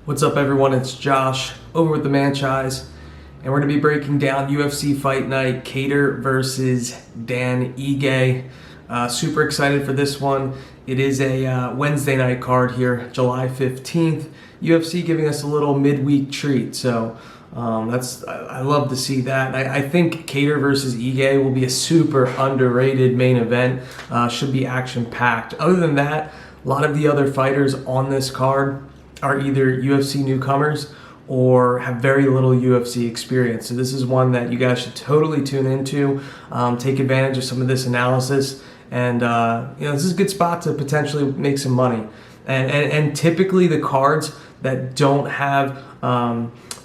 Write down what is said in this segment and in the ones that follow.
What's up, everyone? It's Josh over with the Manchise, and we're going to be breaking down UFC Fight Night, Kattar versus Dan Ige. Super excited for this one. It is a Wednesday night card here, July 15th. UFC giving us a little midweek treat, so I love to see that. I think Kattar versus Ige will be a super underrated main event. Should be action-packed. Other than that, a lot of the other fighters on this card are either UFC newcomers or have very little UFC experience. So this is one that you guys should totally tune into, take advantage of some of this analysis, and this is a good spot to potentially make some money. And typically the cards that don't have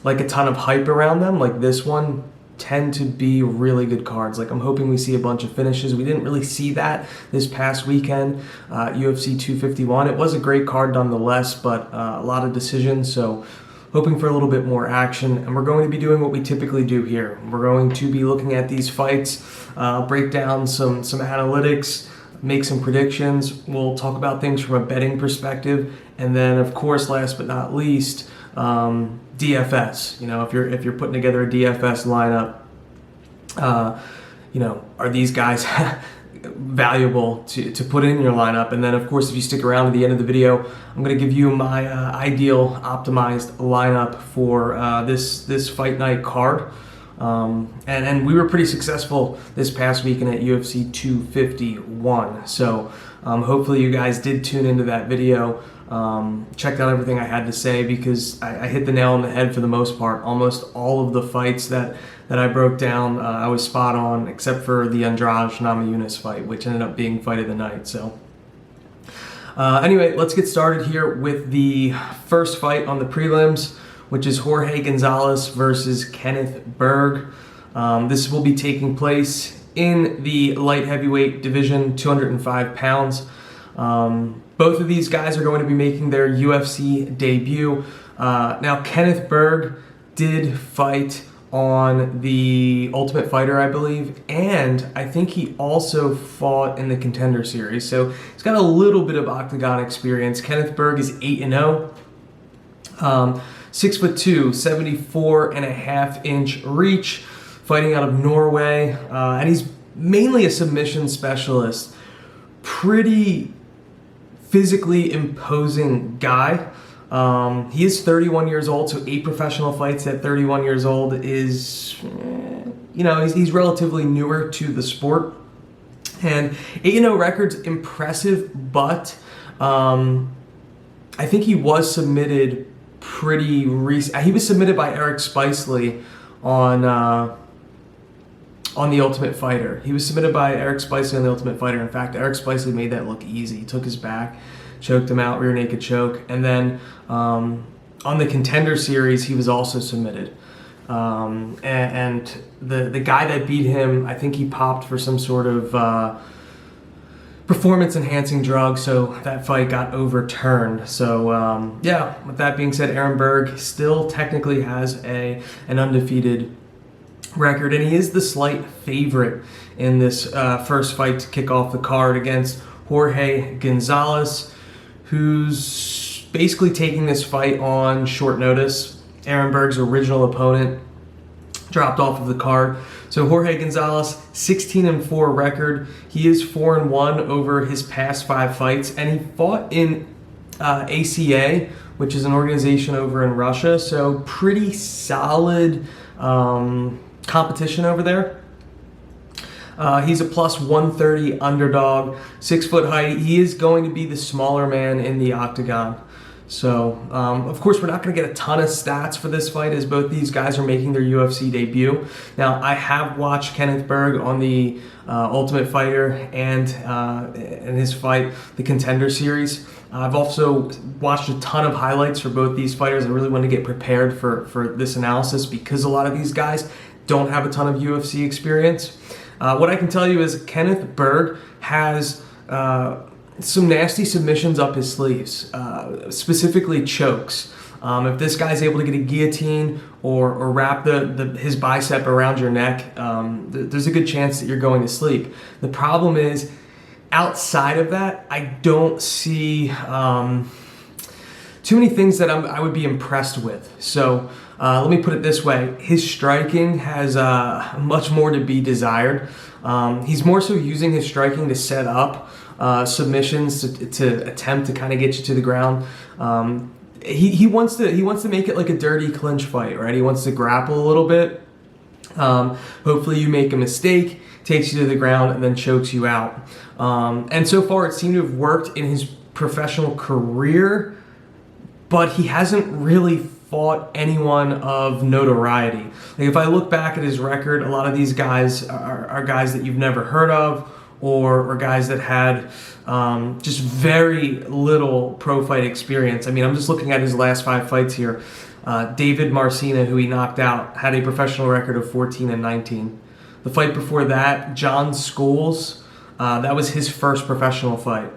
like a ton of hype around them, like this one, tend to be really good cards. Like, I'm hoping we see a bunch of finishes. We didn't really see that this past weekend, UFC 251. It was a great card nonetheless, but a lot of decisions, so hoping for a little bit more action. And we're going to be doing what we typically do here. We're going to be looking at these fights, break down some analytics, make some predictions. We'll talk about things from a betting perspective, and then, of course, last but not least, DFS. If you're putting together a DFS lineup, are these guys valuable to put in your lineup? And then, of course, if you stick around to the end of the video, I'm going to give you my ideal optimized lineup for this fight night card. And we were pretty successful this past weekend at UFC 251. So hopefully you guys did tune into that video. Checked out everything I had to say, because I hit the nail on the head for the most part. Almost all of the fights that I broke down, I was spot on, except for the Andrade Namajunas fight, which ended up being fight of the night. So anyway, let's get started here with the first fight on the prelims, which is Jorge Gonzalez versus Kenneth Berg. This will be taking place in the light heavyweight division, 205 pounds. Both of these guys are going to be making their UFC debut. Now, Kenneth Berg did fight on the Ultimate Fighter, I believe, and I think he also fought in the Contender Series. So he's got a little bit of octagon experience. Kenneth Berg is 8-0. 6'2", 74.5-inch reach, fighting out of Norway, and he's mainly a submission specialist. Pretty physically imposing guy. He is 31 years old, so 8 professional fights at 31 years old is, he's relatively newer to the sport. And 8-0 record's impressive, but I think he was submitted pretty recent. He was submitted by Eric Spicely on the Ultimate Fighter. He was submitted by Eric Spicely on the Ultimate Fighter. In fact, Eric Spicely made that look easy. He took his back, choked him out, rear naked choke. And then on the Contender Series, he was also submitted. And the guy that beat him, I think he popped for some sort of performance-enhancing drug, so that fight got overturned. So, with that being said, Aaron Berg still technically has an undefeated record, and he is the slight favorite in this first fight to kick off the card against Jorge Gonzalez, who's basically taking this fight on short notice. Aaron Berg's original opponent dropped off of the card. So Jorge Gonzalez, 16-4 record. He is 4-1 over his past 5 fights, and he fought in ACA, which is an organization over in Russia, so pretty solid competition over there. He's a plus 130 underdog, 6 foot height. He is going to be the smaller man in the octagon. So, of course, we're not going to get a ton of stats for this fight, as both these guys are making their UFC debut. Now, I have watched Kenneth Berg on the Ultimate Fighter and in his fight, the Contender Series. I've also watched a ton of highlights for both these fighters. I really want to get prepared for this analysis, because a lot of these guys don't have a ton of UFC experience. What I can tell you is Kenneth Berg has some nasty submissions up his sleeves, specifically chokes. If this guy's able to get a guillotine or wrap his bicep around your neck, there's a good chance that you're going to sleep. The problem is, outside of that, I don't see too many things that I would be impressed with. So let me put it this way. His striking has much more to be desired. He's more so using his striking to set up submissions to attempt to kind of get you to the ground. He wants to make it like a dirty clinch fight, right? He wants to grapple a little bit. Hopefully you make a mistake, takes you to the ground, and then chokes you out. And so far it seemed to have worked in his professional career, but he hasn't really fought anyone of notoriety. Like if I look back at his record, a lot of these guys are guys that you've never heard of, or guys that had just very little pro fight experience. I mean, I'm just looking at his last 5 fights here. David Marcina, who he knocked out, had a professional record of 14-19. The fight before that, John Scholes, that was his first professional fight.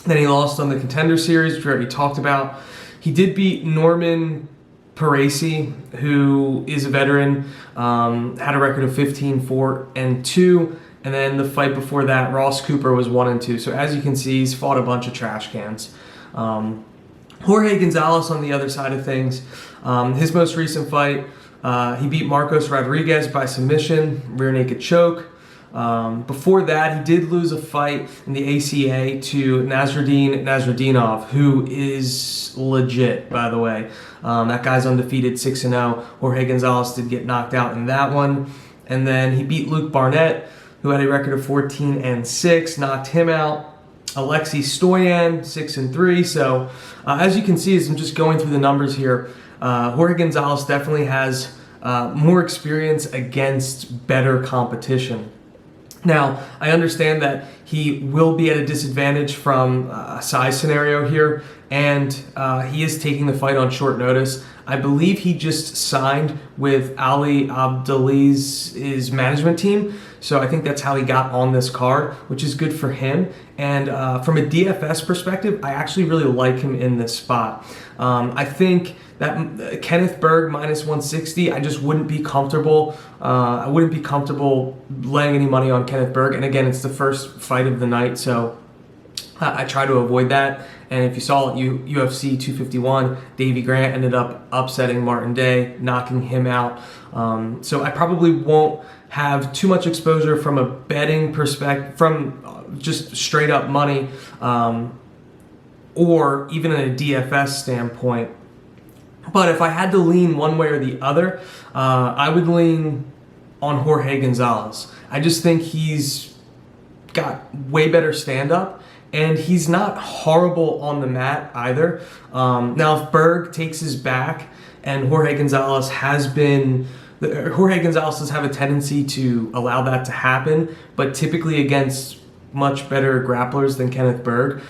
Then he lost on the Contender Series, which we already talked about. He did beat Norman Parisi, who is a veteran, had a record of 15-4-2. And then the fight before that, Ross Cooper was 1-2. So as you can see, he's fought a bunch of trash cans. Jorge Gonzalez on the other side of things, his most recent fight, he beat Marcos Rodriguez by submission, rear naked choke. Before that, he did lose a fight in the ACA to Nasruddinov, who is legit, by the way. That guy's undefeated, 6-0. Jorge Gonzalez did get knocked out in that one. And then he beat Luke Barnett, who had a record of 14-6, knocked him out. Alexei Stoyan, 6-3. So as you can see, as I'm just going through the numbers here, Jorge Gonzalez definitely has more experience against better competition. Now, I understand that he will be at a disadvantage from a size scenario here, and he is taking the fight on short notice. I believe he just signed with Ali Abdali's management team, so I think that's how he got on this card, which is good for him. And from a DFS perspective, I actually really like him in this spot. I think that Kenneth Berg minus 160, I just wouldn't be comfortable. I wouldn't be comfortable laying any money on Kenneth Berg. And again, it's the first fight of the night, so I try to avoid that. And if you saw at UFC 251, Davey Grant ended up upsetting Martin Day, knocking him out. So I probably won't have too much exposure from a betting perspective, from just straight up money, or even in a DFS standpoint. But if I had to lean one way or the other, I would lean on Jorge Gonzalez. I just think he's got way better stand-up, and he's not horrible on the mat either. Now, if Berg takes his back, and Jorge Gonzalez does have a tendency to allow that to happen, but typically against much better grapplers than Kenneth Berg,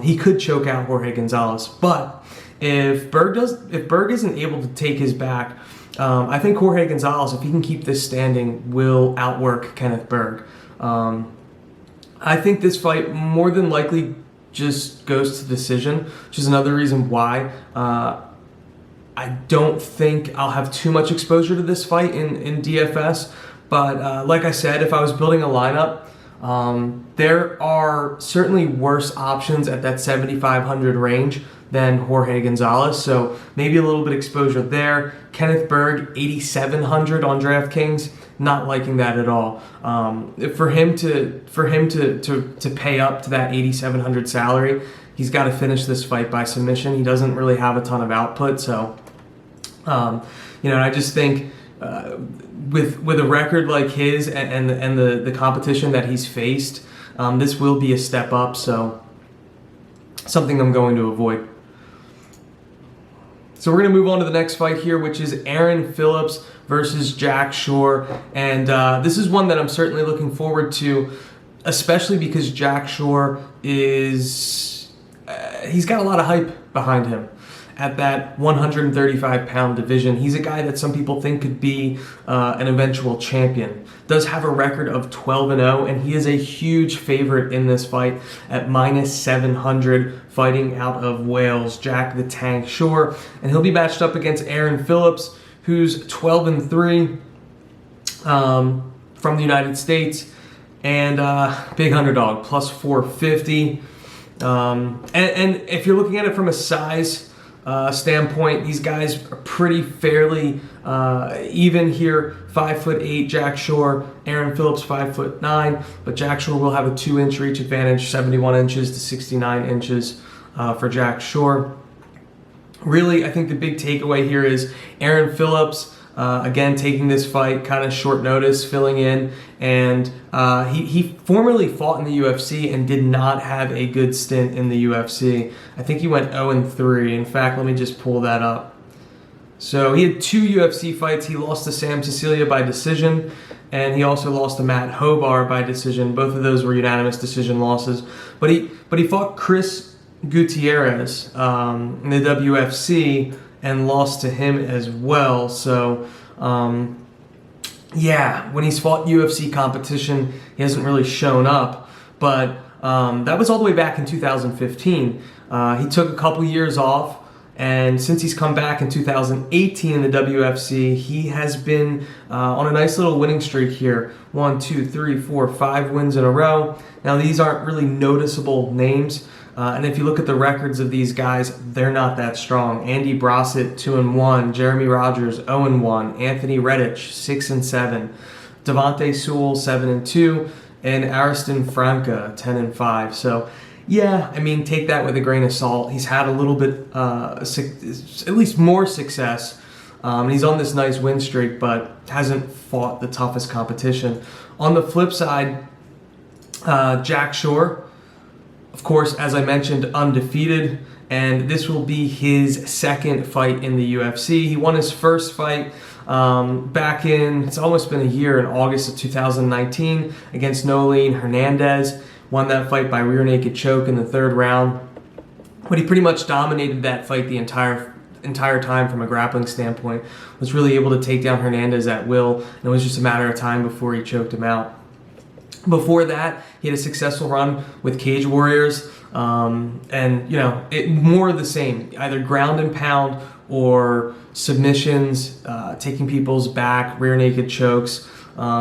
he could choke out Jorge Gonzalez. But if Berg isn't able to take his back, I think Jorge Gonzalez, if he can keep this standing, will outwork Kenneth Berg. I think this fight more than likely just goes to decision, which is another reason why I don't think I'll have too much exposure to this fight in DFS. But like I said, if I was building a lineup, there are certainly worse options at that 7,500 range than Jorge Gonzalez, so maybe a little bit exposure there. Kenneth Berg, 8,700 on DraftKings, not liking that at all. For him to pay up to that 8,700 salary, he's got to finish this fight by submission. He doesn't really have a ton of output, so I just think with a record like his and the competition that he's faced, this will be a step up, so something I'm going to avoid. So we're going to move on to the next fight here, which is Aaron Phillips versus Jack Shore. And this is one that I'm certainly looking forward to, especially because Jack Shore he's got a lot of hype behind him at that 135-pound division. He's a guy that some people think could be an eventual champion. Does have a record of 12-0, and he is a huge favorite in this fight at minus 700, fighting out of Wales, Jack the Tank Shore. And he'll be matched up against Aaron Phillips, who's 12-3 from the United States, and big underdog, plus 450. And if you're looking at it from a size standpoint, these guys are pretty fairly even here. 5'8" Jack Shore, Aaron Phillips 5'9", but Jack Shore will have a 2-inch reach advantage, 71 inches to 69 inches for Jack Shore. Really, I think the big takeaway here is Aaron Phillips, again, taking this fight kind of short notice, filling in, and he formerly fought in the UFC and did not have a good stint in the UFC. I think he went 0-3. In fact, let me just pull that up. So he had 2 UFC fights. He lost to Sam Cecilia by decision, and he also lost to Matt Hobar by decision. Both of those were unanimous decision losses. But he fought Chris Gutierrez in the WFC and lost to him as well. So yeah, when he's fought UFC competition, he hasn't really shown up. But that was all the way back in 2015. He took a couple years off. And since he's come back in 2018 in the WFC, he has been on a nice little winning streak here. 1, 2, 3, 4, 5 wins in a row. Now, these aren't really noticeable names. And if you look at the records of these guys, they're not that strong. Andy Brossett, 2-1. Jeremy Rogers, 0-1. Anthony Redditch, 6-7. Devontae Sewell, 7-2. And Ariston Franca, 10-5. So, yeah, I mean, take that with a grain of salt. He's had a little bit, at least more success. And he's on this nice win streak, but hasn't fought the toughest competition. On the flip side, Jack Shore, of course, as I mentioned, undefeated. And this will be his second fight in the UFC. He won his first fight back in, it's almost been a year, in August of 2019 against Noeline Hernandez. Won that fight by rear naked choke in the 3rd round. But he pretty much dominated that fight the entire time from a grappling standpoint. Was really able to take down Hernandez at will, and it was just a matter of time before he choked him out. Before that, he had a successful run with Cage Warriors, and more of the same, either ground and pound or submissions, taking people's back, rear naked chokes.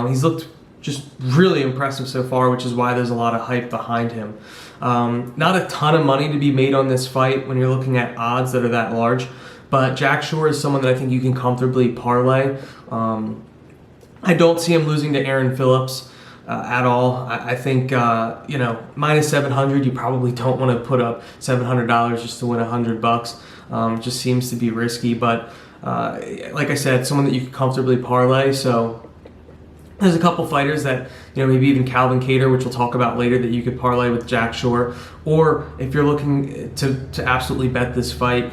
He's looked just really impressive so far, which is why there's a lot of hype behind him. Not a ton of money to be made on this fight when you're looking at odds that are that large, but Jack Shore is someone that I think you can comfortably parlay. I don't see him losing to Aaron Phillips at all. I think, minus 700, you probably don't want to put up $700 just to win $100. Just seems to be risky, but like I said, someone that you can comfortably parlay. So there's a couple fighters that, maybe even Calvin Kattar, which we'll talk about later, that you could parlay with Jack Shore. Or if you're looking to absolutely bet this fight,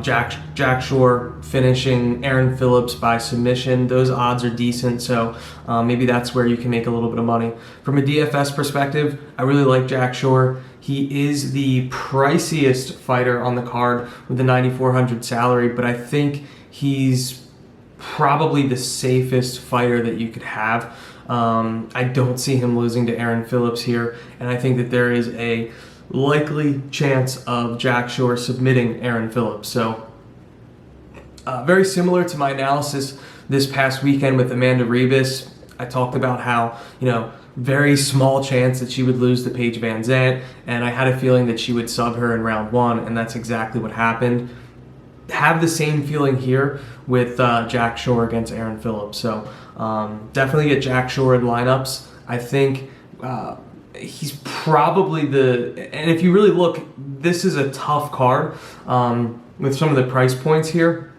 Jack Shore finishing Aaron Phillips by submission, those odds are decent. So maybe that's where you can make a little bit of money. From a DFS perspective, I really like Jack Shore. He is the priciest fighter on the card with the $9,400 salary, but I think he's probably the safest fighter that you could have. I don't see him losing to Aaron Phillips here, and I think that there is a likely chance of Jack Shore submitting Aaron Phillips. So very similar to my analysis this past weekend with Amanda Ribas. I talked about how, very small chance that she would lose to Paige Van Zandt, and I had a feeling that she would sub her in round 1, and that's exactly what happened. Have the same feeling here with Jack Shore against Aaron Phillips. So definitely get Jack Shore in lineups. I think he's probably and if you really look, this is a tough card with some of the price points here.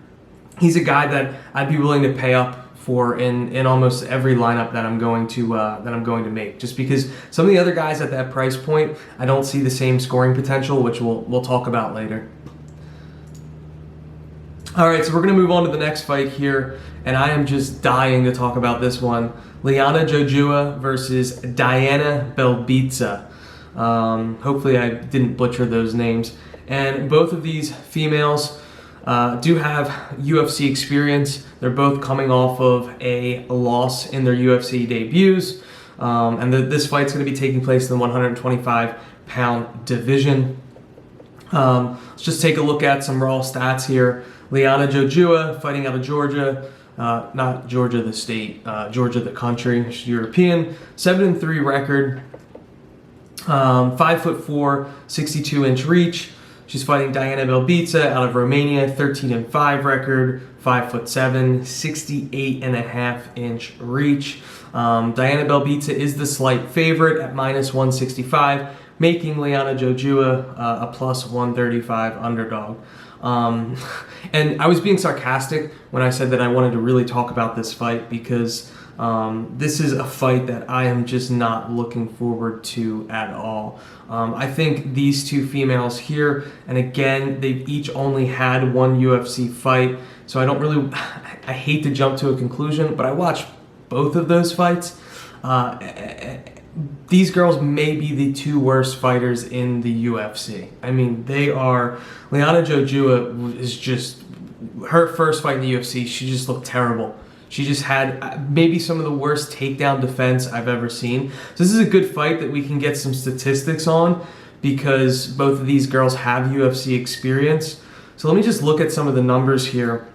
He's a guy that I'd be willing to pay up for in almost every lineup that I'm going to make, just because some of the other guys at that price point, I don't see the same scoring potential, which we'll talk about later. All right, so we're going to move on to the next fight here, and I am just dying to talk about this one. Liana Jojua versus Diana Belbitsa. Hopefully I didn't butcher those names. And both of these females do have UFC experience. They're both coming off of a loss in their UFC debuts. And this fight's going to be taking place in the 125-pound division. Let's just take a look at some raw stats here. Liana Jojua, fighting out of Georgia, not Georgia the state, Georgia the country. She's European, 7-3 record. 5'4", 62-inch reach. She's fighting Diana Belbita out of Romania, 13-5 record, 5'7", 68.5-inch reach. Diana Belbita is the slight favorite at -165, making Liana Jojua a +135 underdog. And I was being sarcastic when I said that I wanted to really talk about this fight because this is a fight that I am just not looking forward to at all. I think these two females here, and again, they've each only had one UFC fight, so I don't really, I hate to jump to a conclusion, but I watched both of those fights. These girls may be the two worst fighters in the UFC. I mean, they are, Liana Jojua is just, her first fight in the UFC, she just looked terrible. She just had maybe some of the worst takedown defense I've ever seen. So this is a good fight that we can get some statistics on because both of these girls have UFC experience. So let me just look at some of the numbers here.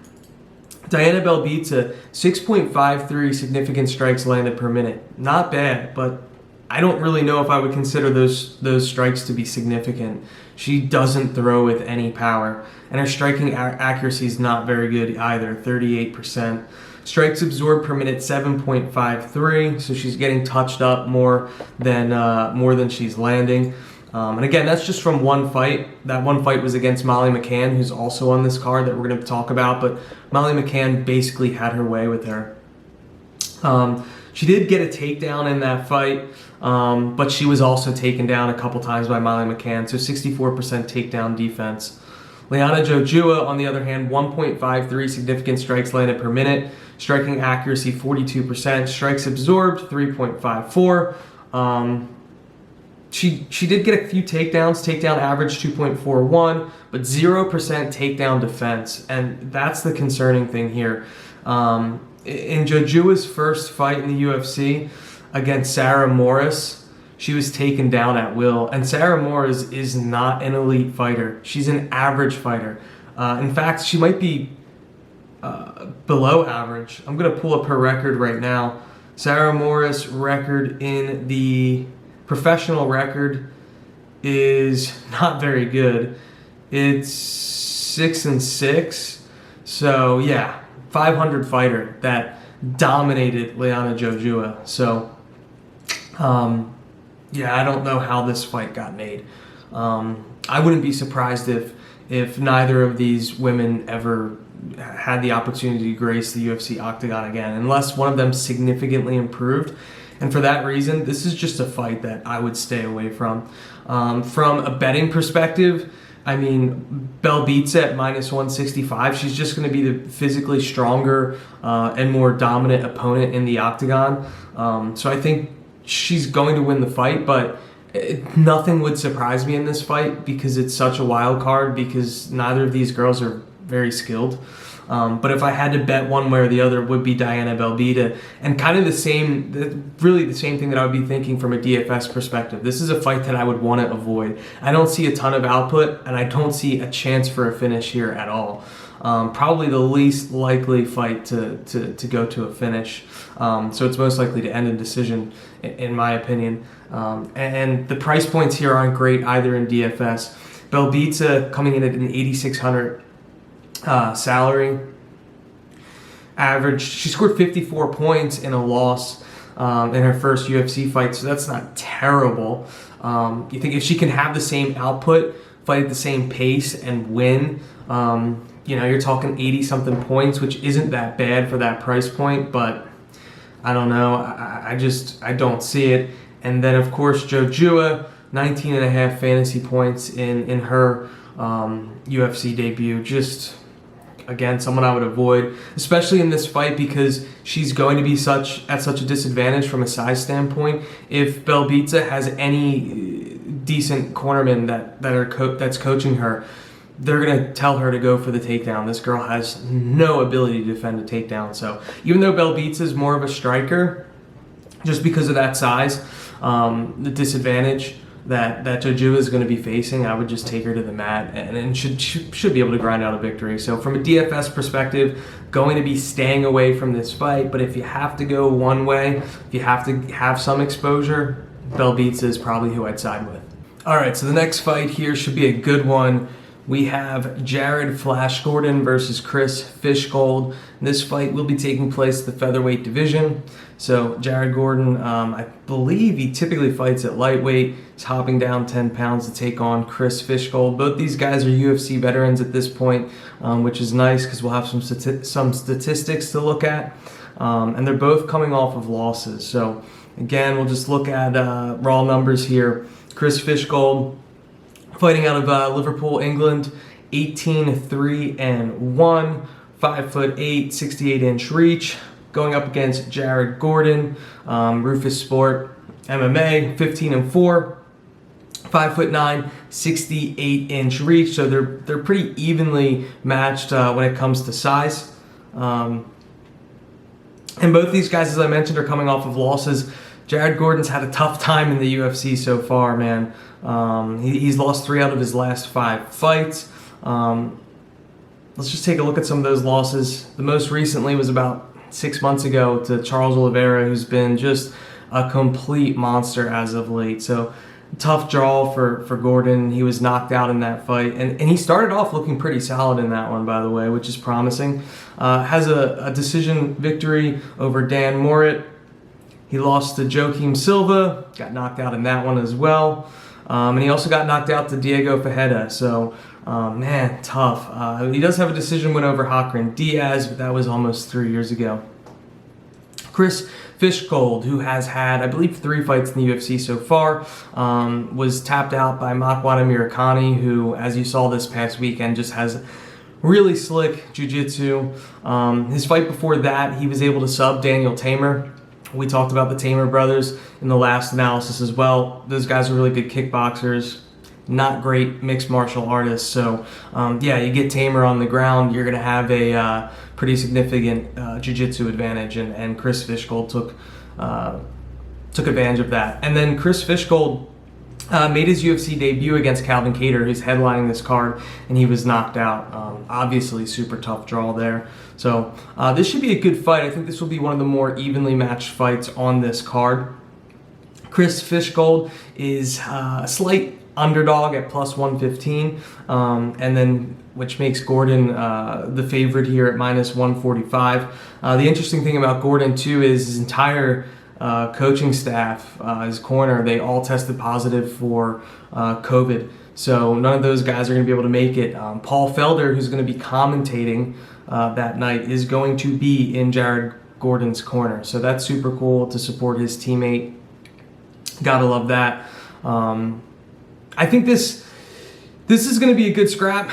Diana Belbita, 6.53 significant strikes landed per minute. Not bad, but I don't really know if I would consider those strikes to be significant. She doesn't throw with any power, and her striking accuracy is not very good either, 38%. Strikes absorbed per minute, 7.53, so she's getting touched up more than she's landing. And again, that's just from one fight. That one fight was against Molly McCann, who's also on this card that we're going to talk about, but Molly McCann basically had her way with her. She did get a takedown in that fight, but she was also taken down a couple times by Molly McCann, so 64% takedown defense. Liana Jojua, on the other hand, 1.53 significant strikes landed per minute, striking accuracy 42%, strikes absorbed 3.54. She did get a few takedowns, takedown average 2.41, but 0% takedown defense, and that's the concerning thing here. In Jojua's first fight in the UFC against Sarah Morris, she was taken down at will, and Sarah Morris is not an elite fighter. She's an average fighter. In fact, she might be below average. I'm going to pull up her record right now. Sarah Morris' record in the professional record is not very good. It's 6-6. So yeah, 500 fighter that dominated Liana Jojua. So yeah, I don't know how this fight got made. I wouldn't be surprised if neither of these women ever had the opportunity to grace the UFC octagon again, unless one of them significantly improved. And for that reason, this is just a fight that I would stay away from. From a betting perspective, I mean, Belbita at -165, she's just going to be the physically stronger and more dominant opponent in the octagon. So I think she's going to win the fight, but nothing would surprise me in this fight because it's such a wild card because neither of these girls are very skilled. But if I had to bet one way or the other, it would be Diana Belbita. And kind of really the same thing that I would be thinking from a DFS perspective. This is a fight that I would want to avoid. I don't see a ton of output, and I don't see a chance for a finish here at all. Probably the least likely fight to go to a finish. So it's most likely to end in decision, in my opinion. And the price points here aren't great either in DFS. Belbita coming in at an 8,600 salary. Average, she scored 54 points in a loss in her first UFC fight, so that's not terrible. You think if she can have the same output, fight at the same pace, and win, you're talking 80-something points, which isn't that bad for that price point, but I don't know. I don't see it. And then, of course, Jojua, 19.5 fantasy points in her UFC debut. Just, again, someone I would avoid, especially in this fight because she's going to be at such a disadvantage from a size standpoint. If Belbita has any decent cornerman that's coaching her, they're going to tell her to go for the takedown. This girl has no ability to defend a takedown. So even though Belbita is more of a striker, just because of that size, the disadvantage that Jojua is going to be facing, I would just take her to the mat and should be able to grind out a victory. So from a DFS perspective, going to be staying away from this fight. But if you have to go one way, if you have to have some exposure, Belbitsa is probably who I'd side with. All right, so the next fight here should be a good one. We have Jared Flash Gordon versus Chris Fishgold. This fight will be taking place in the featherweight division. So Jared Gordon, I believe he typically fights at lightweight. He's hopping down 10 pounds to take on Chris Fishgold. Both these guys are UFC veterans at this point, which is nice because we'll have some statistics to look at. And they're both coming off of losses. So again, we'll just look at raw numbers here. Chris Fishgold, fighting out of Liverpool, England, 18-3-1, 5'8", 68-inch reach. Going up against Jared Gordon, Rufus Sport MMA, 15-4, 5'9", 68-inch reach. So they're pretty evenly matched when it comes to size. And both these guys, as I mentioned, are coming off of losses. Jared Gordon's had a tough time in the UFC so far, man. He's lost 3 out of his last 5 fights. Let's just take a look at some of those losses. The most recently was about 6 months ago to Charles Oliveira, who's been just a complete monster as of late. So tough draw for Gordon. He was knocked out in that fight. And he started off looking pretty solid in that one, by the way, which is promising. Has a decision victory over Dan Morit. He lost to Joaquim Silva, got knocked out in that one as well. And he also got knocked out to Diego Fajeda. So, man, tough. He does have a decision win over Hakran Diaz, but that was almost 3 years ago. Chris Fishgold, who has had, I believe, 3 fights in the UFC so far, was tapped out by Makwada Murakami, who, as you saw this past weekend, just has really slick jiu-jitsu. His fight before that, he was able to sub Daniel Tamer. We talked about the Tamer brothers in the last analysis as well. Those guys are really good kickboxers, not great mixed martial artists. So, yeah, you get Tamer on the ground, you're going to have a pretty significant jiu-jitsu advantage, and Chris Fishgold took advantage of that. And then Chris Fishgold made his UFC debut against Calvin Kattar, who's headlining this card, and he was knocked out. Obviously, super tough draw there. So this should be a good fight. I think this will be one of the more evenly matched fights on this card. Chris Fishgold is a slight underdog at plus 115, and then which makes Gordon the favorite here at minus 145. The interesting thing about Gordon too is his entire coaching staff, his corner, they all tested positive for COVID. So none of those guys are going to be able to make it. Paul Felder, who's going to be commentating that night, is going to be in Jared Gordon's corner. So that's super cool to support his teammate. Gotta love that. I think this is going to be a good scrap.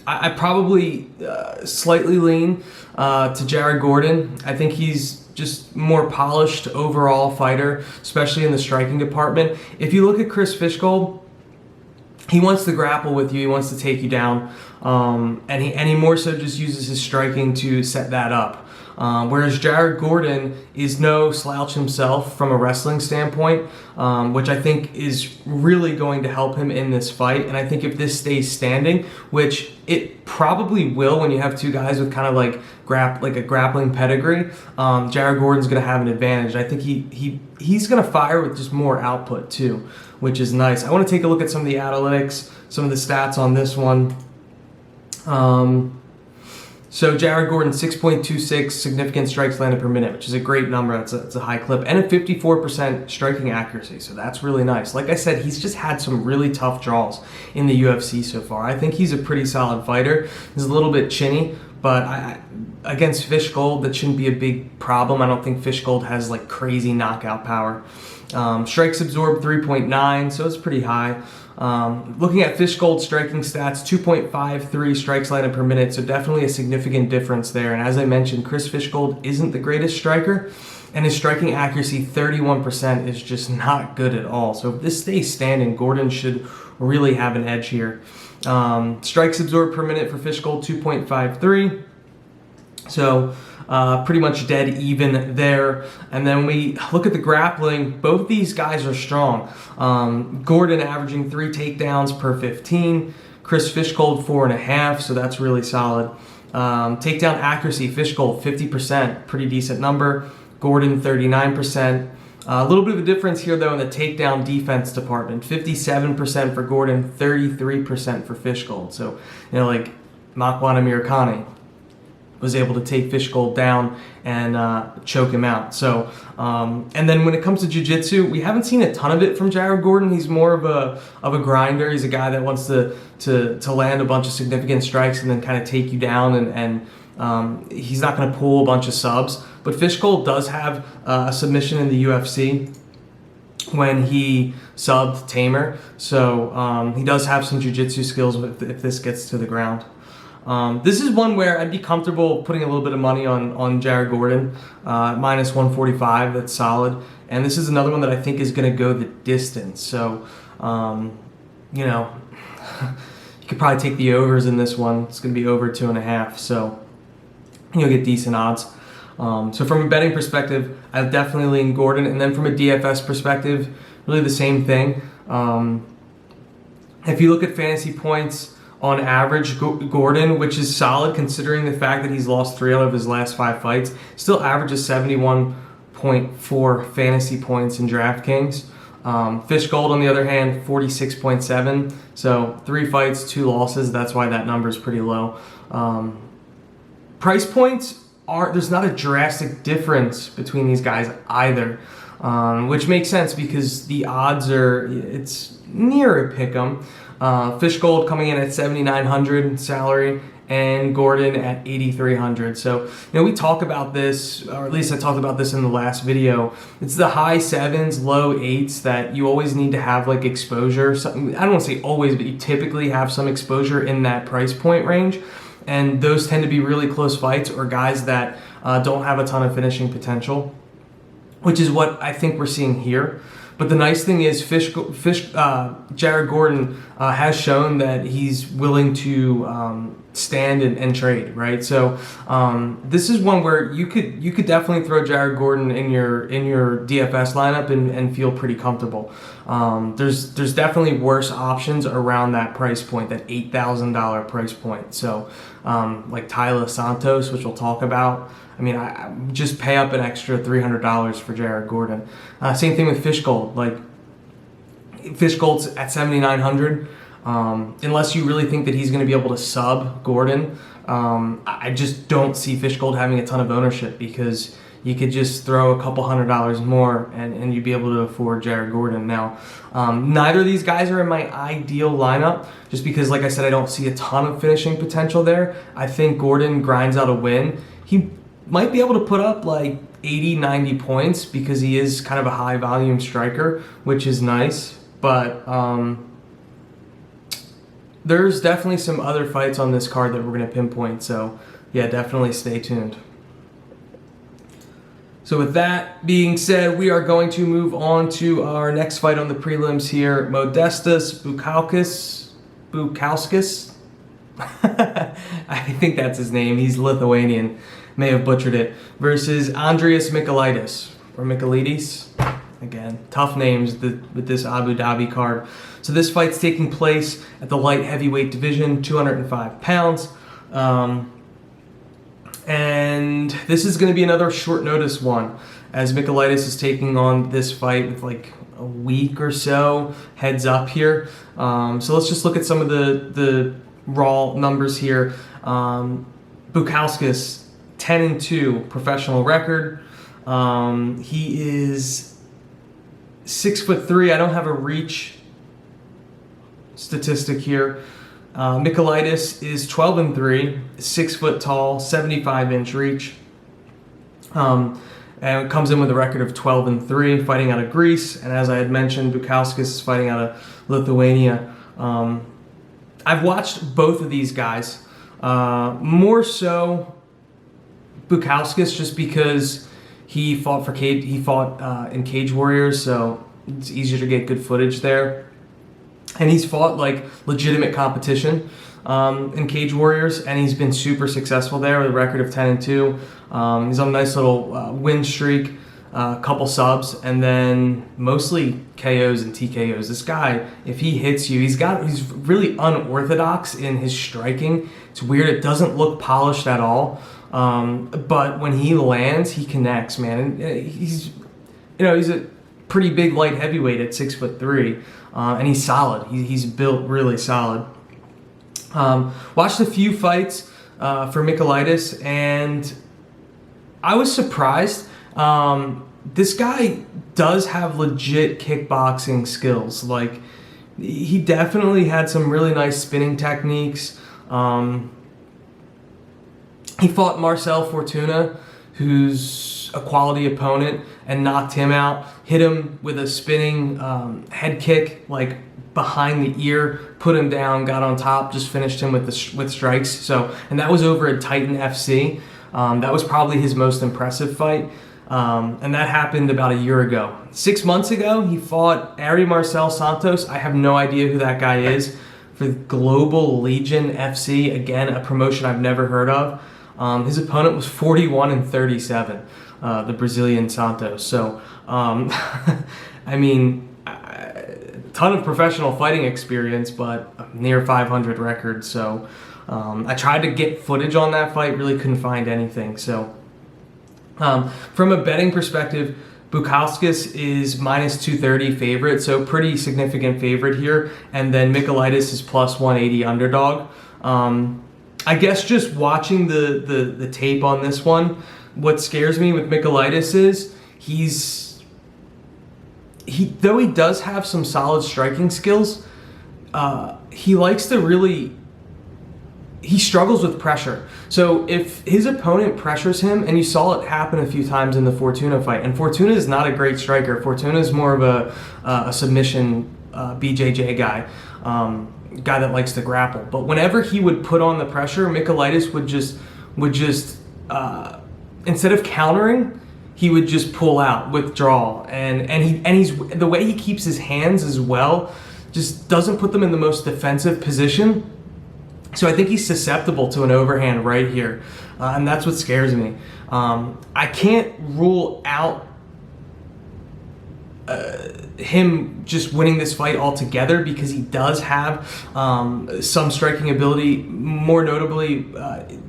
I probably slightly lean to Jared Gordon. I think he's just more polished overall fighter, especially in the striking department. If you look at Chris Fishgold, he wants to grapple with you. He wants to take you down, and he more so just uses his striking to set that up. Whereas Jared Gordon is no slouch himself from a wrestling standpoint, which I think is really going to help him in this fight. And I think if this stays standing, which it probably will when you have 2 guys with kind of like a grappling pedigree, Jared Gordon's going to have an advantage. I think he's going to fire with just more output too, which is nice. I want to take a look at some of the analytics, some of the stats on this one. So Jared Gordon, 6.26 significant strikes landed per minute, which is a great number. That's a high clip. And a 54% striking accuracy, so that's really nice. Like I said, he's just had some really tough draws in the UFC so far. I think he's a pretty solid fighter. He's a little bit chinny, but against Fishgold, that shouldn't be a big problem. I don't think Fishgold has like crazy knockout power. Strikes absorbed 3.9, so it's pretty high. Looking at Fishgold's striking stats, 2.53 strikes landed per minute, so definitely a significant difference there. And as I mentioned, Chris Fishgold isn't the greatest striker, and his striking accuracy, 31%, is just not good at all. So if this stays standing, Gordon should really have an edge here. Strikes absorbed per minute for Fishgold, 2.53. So pretty much dead even there. And then we look at the grappling. Both these guys are strong. Gordon averaging 3 takedowns per 15. Chris Fishgold 4.5, so that's really solid. Takedown accuracy, Fishgold 50%, pretty decent number. Gordon 39%. A little bit of a difference here, though, in the takedown defense department. 57% for Gordon, 33% for Fishgold. So, like Makwan Amirkhani was able to take Fishgold down and choke him out. So, and then when it comes to jiu-jitsu, we haven't seen a ton of it from Jared Gordon. He's more of a grinder. He's a guy that wants to land a bunch of significant strikes and then kind of take you down, and he's not going to pull a bunch of subs. But Fishgold does have a submission in the UFC when he subbed Tamer. So he does have some jiu-jitsu skills if this gets to the ground. This is one where I'd be comfortable putting a little bit of money on Jared Gordon, minus 145. That's solid. And this is another one that I think is going to go the distance. So, you could probably take the overs in this one. It's going to be over 2.5. So you'll get decent odds. So from a betting perspective, I've definitely leaned Gordon. And then from a DFS perspective, really the same thing. If you look at fantasy points, on average, Gordon, which is solid considering the fact that he's lost 3 out of his last 5 fights, still averages 71.4 fantasy points in DraftKings. Fishgold, on the other hand, 46.7. So 3 fights, 2 losses. That's why that number is pretty low. Price points there's not a drastic difference between these guys either, which makes sense because the odds it's near a pick'em. Fishgold coming in at 7,900 salary and Gordon at 8,300. So, we talk about this, or at least I talked about this in the last video. It's the high 7s, low 8s that you always need to have like exposure. I don't want to say always, but you typically have some exposure in that price point range. And those tend to be really close fights or guys that don't have a ton of finishing potential, which is what I think we're seeing here. But the nice thing is Jared Gordon has shown that he's willing to stand and trade, right? So this is one where you could definitely throw Jared Gordon in your DFS lineup and feel pretty comfortable. There's definitely worse options around that price point, that $8,000 price point. So like Tyler Santos, which we'll talk about. I mean, I just pay up an extra $300 for Jared Gordon. Same thing with Fishgold. Like, Fishgold's at 7,900. Unless you really think that he's going to be able to sub Gordon, I just don't see Fishgold having a ton of ownership because you could just throw a couple $100 more and you'd be able to afford Jared Gordon. Now, neither of these guys are in my ideal lineup just because, like I said, I don't see a ton of finishing potential there. I think Gordon grinds out a win. He might be able to put up like 80, 90 points because he is kind of a high volume striker, which is nice. But there's definitely some other fights on this card that we're going to pinpoint. So yeah, definitely stay tuned. So with that being said, we are going to move on to our next fight on the prelims here. Modestas Bukauskas. I think that's his name. He's Lithuanian. May have butchered it. Versus Andrius Michailidis. Or Michailidis. Again, tough names with this Abu Dhabi card. So this fight's taking place at the light heavyweight division, 205 pounds. And this is going to be another short notice one, as Michailidis is taking on this fight with like a week or so heads up here. So let's just look at some of the raw numbers here. Bukauskas, 10-2 professional record. He is 6'3". I don't have a reach statistic here. Michailidis is 12-3, 6 foot tall, 75-inch reach. And comes in with a record of 12-3, fighting out of Greece. And as I had mentioned, Bukauskas is fighting out of Lithuania. I've watched both of these guys. More so Bukauskas, just because he fought in Cage Warriors, so it's easier to get good footage there. And he's fought like legitimate competition in Cage Warriors, and he's been super successful there with a record of 10-2. He's on a nice little win streak, a couple subs, and then mostly KOs and TKOs. This guy, if he hits you, he's really unorthodox in his striking. It's weird. It doesn't look polished at all. But when he lands, he connects, man. And he's pretty big light heavyweight at 6'3", and he's solid. He's built really solid. Watched a few fights for Michailidis, and I was surprised. This guy does have legit kickboxing skills. Like, he definitely had some really nice spinning techniques. He fought Marcel Fortuna, who's a quality opponent, and knocked him out. Hit him with a spinning head kick, like behind the ear, put him down, got on top, just finished him with strikes. So, and that was over at Titan FC. That was probably his most impressive fight. And that happened about a year ago. 6 months ago, he fought Ari Marcel Santos. I have no idea who that guy is. For Global Legion FC, again, a promotion I've never heard of. His opponent was 41-37, the Brazilian Santos. So, I mean, a ton of professional fighting experience, but a near 500 record. So, I tried to get footage on that fight, really couldn't find anything. So, from a betting perspective, Bukauskas is minus 230 favorite, so pretty significant favorite here. And then Michailidis is plus 180 underdog. I guess just watching the tape on this one, what scares me with Michailidis is though he does have some solid striking skills, he likes to he struggles with pressure. So if his opponent pressures him, and you saw it happen a few times in the Fortuna fight, and Fortuna is not a great striker. Fortuna is more of a submission BJJ guy. Guy that likes to grapple. But whenever he would put on the pressure, Michailidis would just instead of countering, he would just pull out, withdraw, and he's the way he keeps his hands as well, just doesn't put them in the most defensive position. So I think he's susceptible to an overhand right here, and that's what scares me. I can't rule out him just winning this fight altogether, because he does have some striking ability, more notably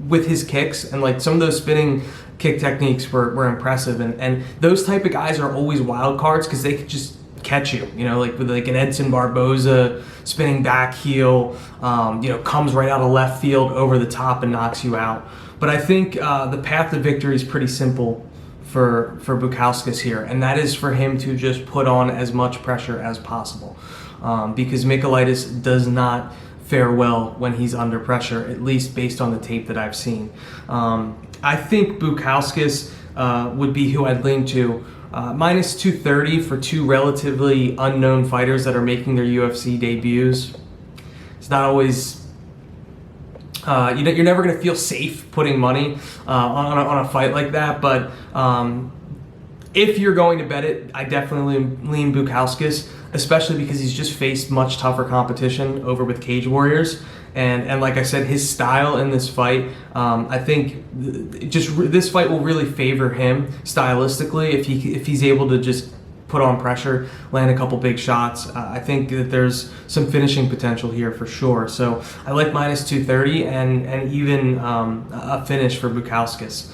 with his kicks, and like some of those spinning kick techniques were impressive, and those type of guys are always wild cards because they could just catch you, like with like an Edson Barboza spinning back heel, comes right out of left field over the top and knocks you out. But I think the path to victory is pretty simple for Bukauskas here, and that is for him to just put on as much pressure as possible, because Michailidis does not fare well when he's under pressure, at least based on the tape that I've seen. I think Bukauskas would be who I'd lean to. Minus 230 for two relatively unknown fighters that are making their UFC debuts. It's not always you're never going to feel safe putting money on a fight like that, but if you're going to bet it, I definitely lean Bukauskas, especially because he's just faced much tougher competition over with Cage Warriors, and like I said, his style in this fight, I think this fight will really favor him stylistically if he's able to just put on pressure, land a couple big shots. I think that there's some finishing potential here for sure. So I like minus 230 and even a finish for Bukauskas.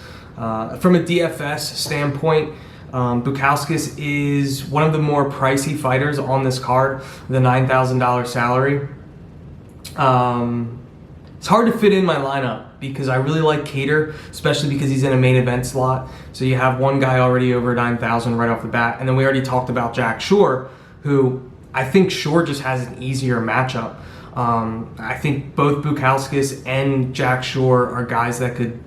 From a DFS standpoint, Bukauskas is one of the more pricey fighters on this card, the $9,000 salary. It's hard to fit in my lineup because I really like Kattar, especially because he's in a main event slot. So you have one guy already over 9,000 right off the bat. And then we already talked about Jack Shore, who I think Shore just has an easier matchup. I think both Bukauskas and Jack Shore are guys that could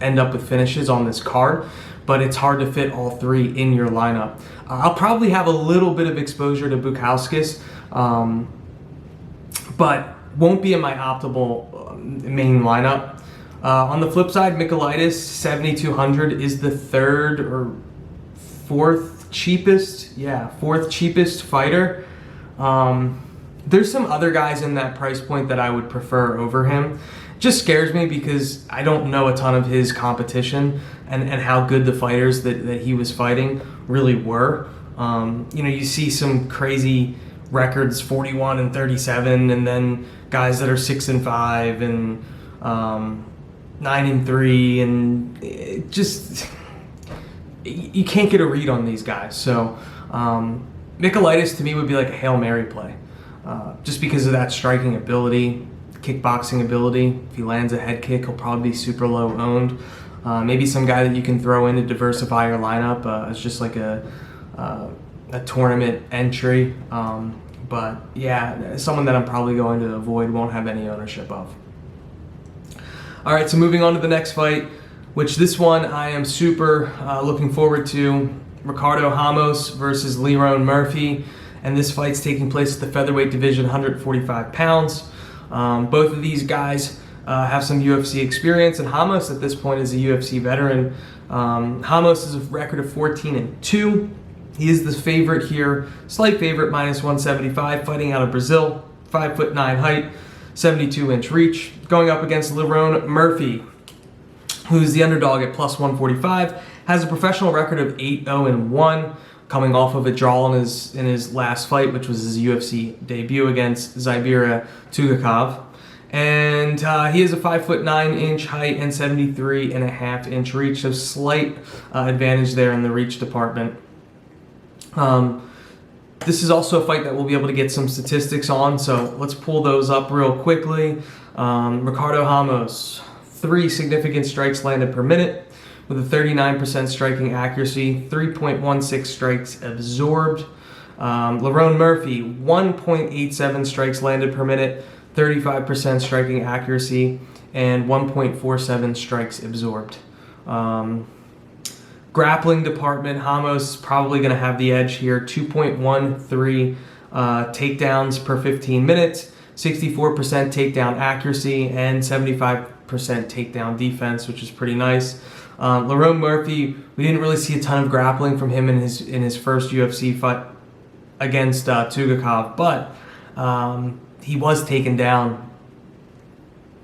end up with finishes on this card, but it's hard to fit all three in your lineup. I'll probably have a little bit of exposure to Bukauskas, but won't be in my optimal main lineup. On the flip side, Michailidis, 7,200 is the third or fourth cheapest fighter. There's some other guys in that price point that I would prefer over him. Just scares me because I don't know a ton of his competition and how good the fighters that he was fighting really were. You see some crazy records, 41-37, and then guys that are 6-5 and 9-3, and it just you can't get a read on these guys. So Michaelitis to me would be like a Hail Mary play, just because of that striking ability, kickboxing ability. If he lands a head kick, he'll probably be super low owned. Maybe some guy that you can throw in to diversify your lineup as just like a tournament entry. But yeah, someone that I'm probably going to avoid, won't have any ownership of. All right, so moving on to the next fight, which this one I am super looking forward to. Ricardo Ramos versus Lerone Murphy. And this fight's taking place at the featherweight division, 145 pounds. Both of these guys have some UFC experience, and Ramos at this point is a UFC veteran. Ramos has a record of 14-2. He is the favorite here, slight favorite, -175, fighting out of Brazil, 5'9" height, 72-inch reach, going up against Lerone Murphy, who's the underdog at +145, has a professional record of 8-0-1, coming off of a draw in his last fight, which was his UFC debut against Zybira Tugakov. And he has a 5'9" height and 73.5" reach, so slight advantage there in the reach department. This is also a fight that we'll be able to get some statistics on, so let's pull those up real quickly. Ricardo Ramos, 3 significant strikes landed per minute with a 39% striking accuracy, 3.16 strikes absorbed. Lerone Murphy, 1.87 strikes landed per minute, 35% striking accuracy, and 1.47 strikes absorbed. Grappling department, Ramos is probably going to have the edge here. 2.13 takedowns per 15 minutes, 64% takedown accuracy, and 75% takedown defense, which is pretty nice. Lerone Murphy, we didn't really see a ton of grappling from him in his first UFC fight against Tugakov, but he was taken down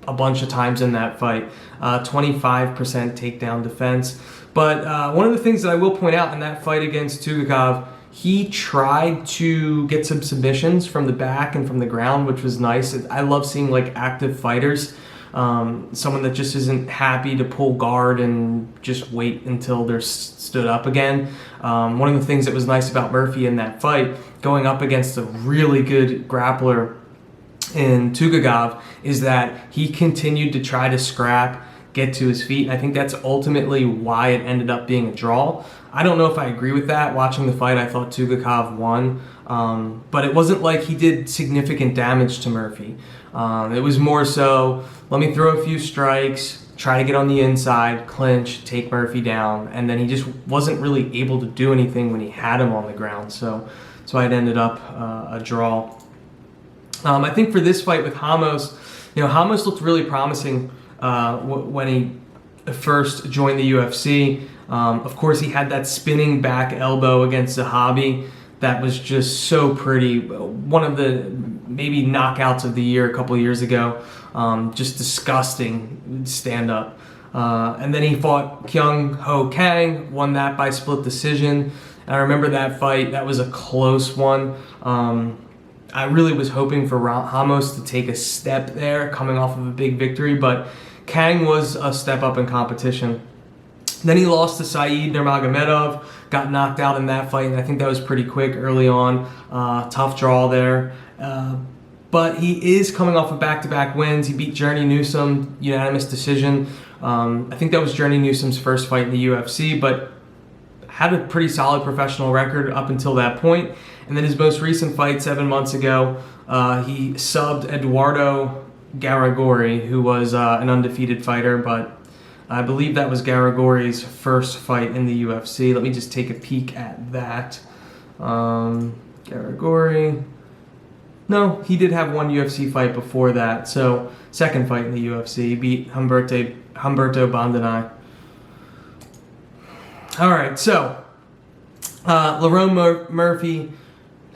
a bunch of times in that fight. 25% takedown defense. But one of the things that I will point out in that fight against Tugakov, he tried to get some submissions from the back and from the ground, which was nice. I love seeing like active fighters. Someone that just isn't happy to pull guard and just wait until they're stood up again. One of the things that was nice about Murphy in that fight, going up against a really good grappler in Tugakov, is that he continued to try to scrap, get to his feet, and I think that's ultimately why it ended up being a draw. I don't know if I agree with that. Watching the fight, I thought Tugakov won, but it wasn't like he did significant damage to Murphy. It was more so, let me throw a few strikes, try to get on the inside, clinch, take Murphy down, and then he just wasn't really able to do anything when he had him on the ground, so it ended up a draw. I think for this fight with Ramos, Ramos looked really promising when he first joined the UFC. Of course, he had that spinning back elbow against Zahabi that was just so pretty. One of the maybe knockouts of the year a couple of years ago. Just disgusting stand-up. And then he fought Kyung Ho Kang, won that by split decision. And I remember that fight. That was a close one. I really was hoping for Ramos to take a step there, coming off of a big victory, but Kang was a step up in competition. Then he lost to Saeed Nurmagomedov, got knocked out in that fight, and I think that was pretty quick early on. Tough draw there. But he is coming off of back-to-back wins. He beat Journey Newsom, unanimous decision. I think that was Journey Newsom's first fight in the UFC, but had a pretty solid professional record up until that point. And then his most recent fight 7 months ago, he subbed Eduardo Garagori, who was an undefeated fighter, but I believe that was Garagori's first fight in the UFC. Let me just take a peek at that. Garagori. No, he did have one UFC fight before that, so second fight in the UFC. He beat Humberto Bandenay. All right, so Lerone Murphy,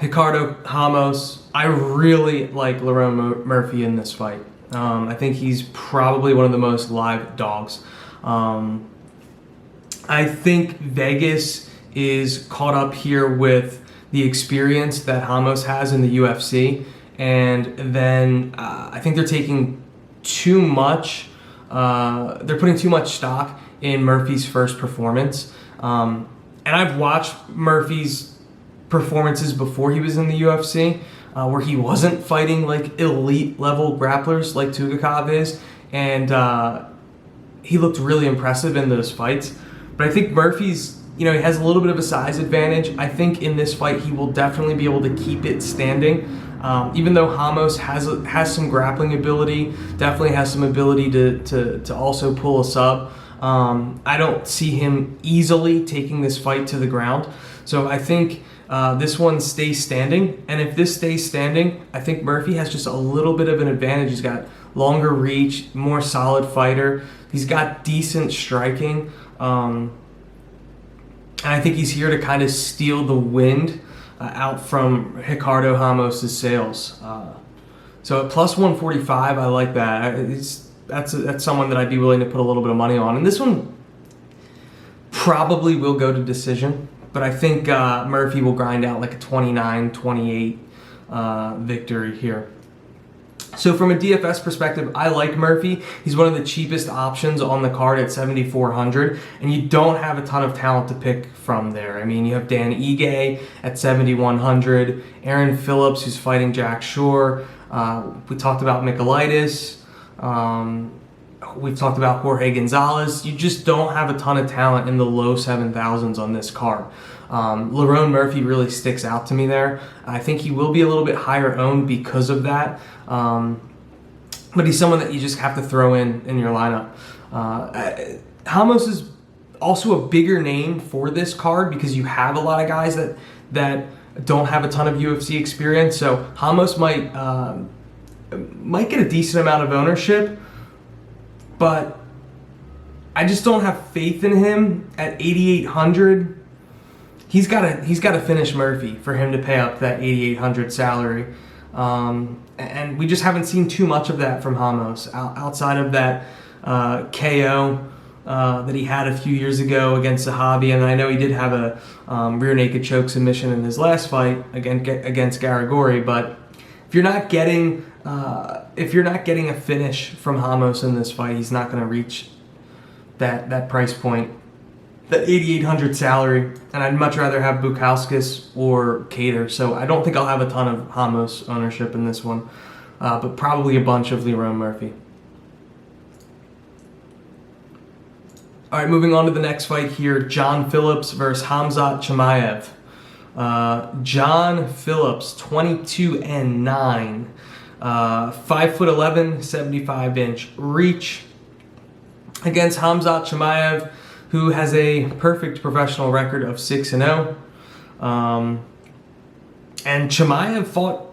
Ricardo Ramos. I really like Lerone Murphy in this fight. I think he's probably one of the most live dogs. I think Vegas is caught up here with the experience that Ramos has in the UFC, and then I think they're taking too much. They're putting too much stock in Murphy's first performance. And I've watched Murphy's performances before he was in the UFC, where he wasn't fighting like elite level grapplers like Tugakov is, and he looked really impressive in those fights. But I think Murphy's, he has a little bit of a size advantage. I think in this fight he will definitely be able to keep it standing. Even though Ramos has some grappling ability, definitely has some ability to also pull a sub. I don't see him easily taking this fight to the ground. So I think this one stays standing. And if this stays standing, I think Murphy has just a little bit of an advantage. He's got longer reach, more solid fighter. He's got decent striking. And I think he's here to kind of steal the wind out from Ricardo Ramos' sails. So at plus 145, I like that. That's someone that I'd be willing to put a little bit of money on. And this one probably will go to decision, but I think Murphy will grind out like a 29-28 victory here. So from a DFS perspective, I like Murphy. He's one of the cheapest options on the card at 7,400, and you don't have a ton of talent to pick from there. I mean, you have Dan Ige at 7,100, Aaron Phillips, who's fighting Jack Shore. We talked about Michaelitis. We've talked about Jorge Gonzalez. You just don't have a ton of talent in the low 7,000s on this card. Lerone Murphy really sticks out to me there. I think he will be a little bit higher owned because of that. But he's someone that you just have to throw in your lineup. Ramos is also a bigger name for this card because you have a lot of guys that don't have a ton of UFC experience. So Ramos might get a decent amount of ownership, but I just don't have faith in him at 8,800. He's got to finish Murphy for him to pay up that 8,800 salary. And we just haven't seen too much of that from Ramos outside of that KO that he had a few years ago against Zahabi, and I know he did have a rear naked choke submission in his last fight against Garagori. But if you're not getting a finish from Ramos in this fight, he's not going to reach that price point, that 8,800 salary, and I'd much rather have Bukauskas or Kattar. So I don't think I'll have a ton of Ramos ownership in this one, but probably a bunch of Lerone Murphy. All right, moving on to the next fight here, John Phillips versus Khamzat Chimaev. John Phillips, 22-9, 5'11", 75-inch reach against Khamzat Chimaev, who has a perfect professional record of 6-0. And Chimaev fought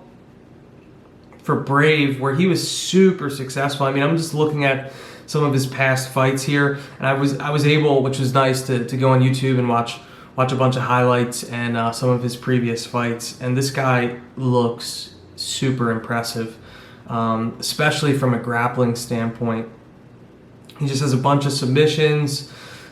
for Brave, where he was super successful. I mean, I'm just looking at some of his past fights here, and I was able, which was nice, to go on YouTube and watch a bunch of highlights and some of his previous fights. And this guy looks super impressive, especially from a grappling standpoint. He just has a bunch of submissions,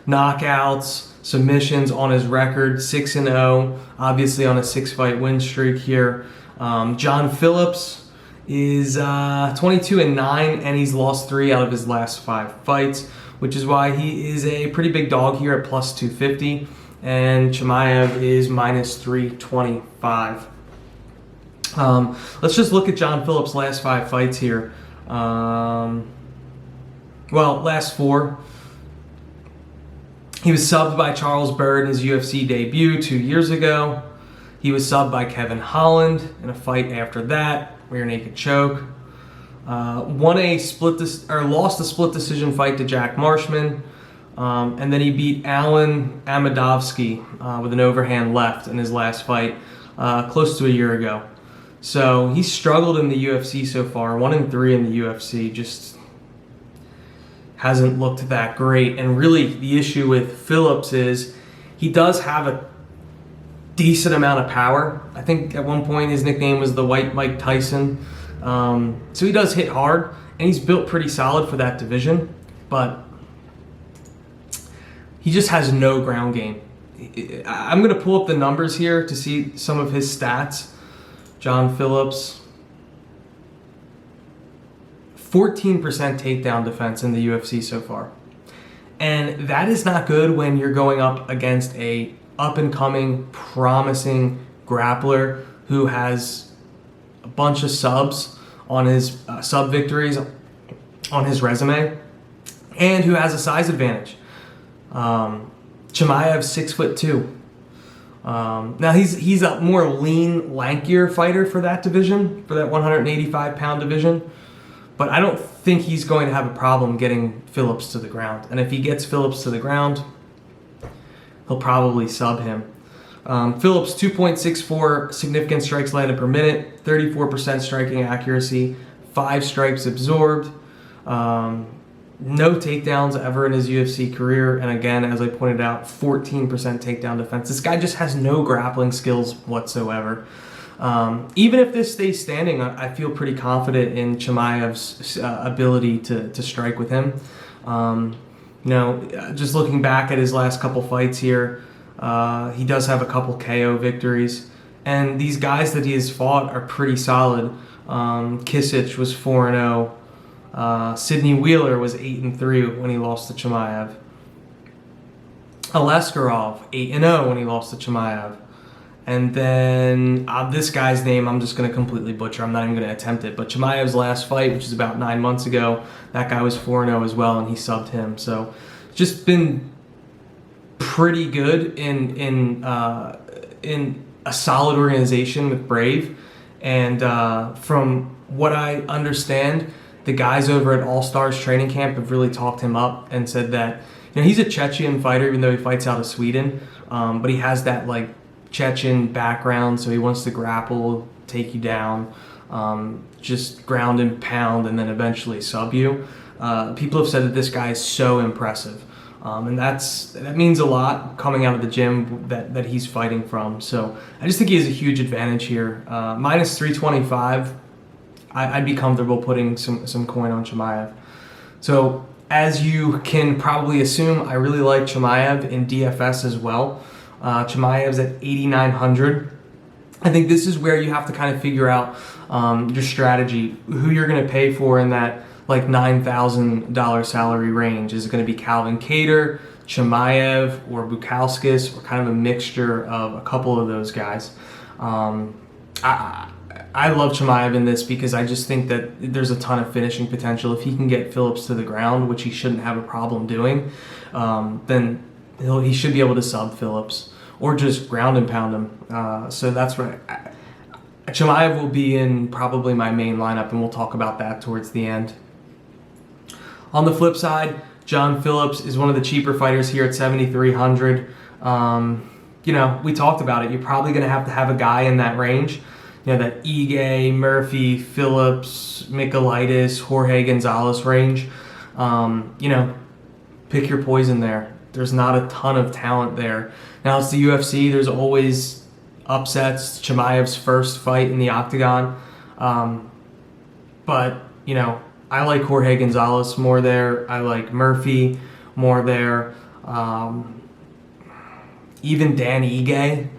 knockouts, submissions on his record, 6-0, obviously on a 6-fight win streak here. John Phillips is 22-9, and he's lost 3 out of his last 5 fights, which is why he is a pretty big dog here at plus 250, and Chimaev is minus 325. Let's just look at John Phillips' last 5 fights here. Last 4. He was subbed by Charles Byrd in his UFC debut 2 years ago. He was subbed by Kevin Holland in a fight after that, rear naked choke. Lost a split decision fight to Jack Marshman, and then he beat Alan Amadovsky with an overhand left in his last fight close to a year ago. So he's struggled in the UFC so far, 1-3 in the UFC, just hasn't looked that great. And really the issue with Phillips is he does have a decent amount of power. I think at one point his nickname was the White Mike Tyson. So he does hit hard, and he's built pretty solid for that division, but he just has no ground game. I'm going to pull up the numbers here to see some of his stats. John Phillips, 14% takedown defense in the UFC so far. And that is not good when you're going up against a up-and-coming, promising grappler who has a bunch of subs on his sub victories on his resume, and who has a size advantage. Chimaev's 6'2". Now he's a more lean, lankier fighter for that division, for that 185-pound division. But I don't think he's going to have a problem getting Phillips to the ground. And if he gets Phillips to the ground, he'll probably sub him. Phillips, 2.64 significant strikes landed per minute, 34% striking accuracy, 5 strikes absorbed, no takedowns ever in his UFC career. And again, as I pointed out, 14% takedown defense. This guy just has no grappling skills whatsoever. Even if this stays standing, I feel pretty confident in Chimaev's ability to strike with him. Just looking back at his last couple fights here, he does have a couple KO victories. And these guys that he has fought are pretty solid. Kisich was 4-0. Sidney Wheeler was 8-3 when he lost to Chimaev. Aleskarov, 8-0 when he lost to Chimaev. And then this guy's name I'm just going to completely butcher. I'm not even going to attempt it. But Chimaev's last fight, which is about 9 months ago, that guy was 4-0 as well, and he subbed him. So just been pretty good in a solid organization with Brave. And from what I understand, the guys over at All Stars Training Camp have really talked him up and said that he's a Chechen fighter, even though he fights out of Sweden. But he has that Chechen background, so he wants to grapple, take you down, just ground and pound, and then eventually sub you. People have said that this guy is so impressive, and that means a lot coming out of the gym that he's fighting from. So I just think he has a huge advantage here. Minus 325, I'd be comfortable putting some coin on Chimaev. So as you can probably assume, I really like Chimaev in DFS as well. Chimaev's at 8,900. I think this is where you have to kind of figure out your strategy, who you're going to pay for in that $9,000 salary range. Is it going to be Calvin Kattar, Chimaev, or Bukauskas, or kind of a mixture of a couple of those guys? I love Chimaev in this because I just think that there's a ton of finishing potential. If he can get Phillips to the ground, which he shouldn't have a problem doing, then he should be able to sub Phillips or just ground and pound him. So that's right. Chimaev will be in probably my main lineup, and we'll talk about that towards the end. On the flip side, John Phillips is one of the cheaper fighters here at 7,300. We talked about it. You're probably going to have a guy in that range. That Ige, Murphy, Phillips, Michaelitis, Jorge Gonzalez range. Pick your poison there. There's not a ton of talent there. Now it's the UFC. There's always upsets. Chimaev's first fight in the octagon. But I like Jorge Gonzalez more there. I like Murphy more there. Even Dan Ige,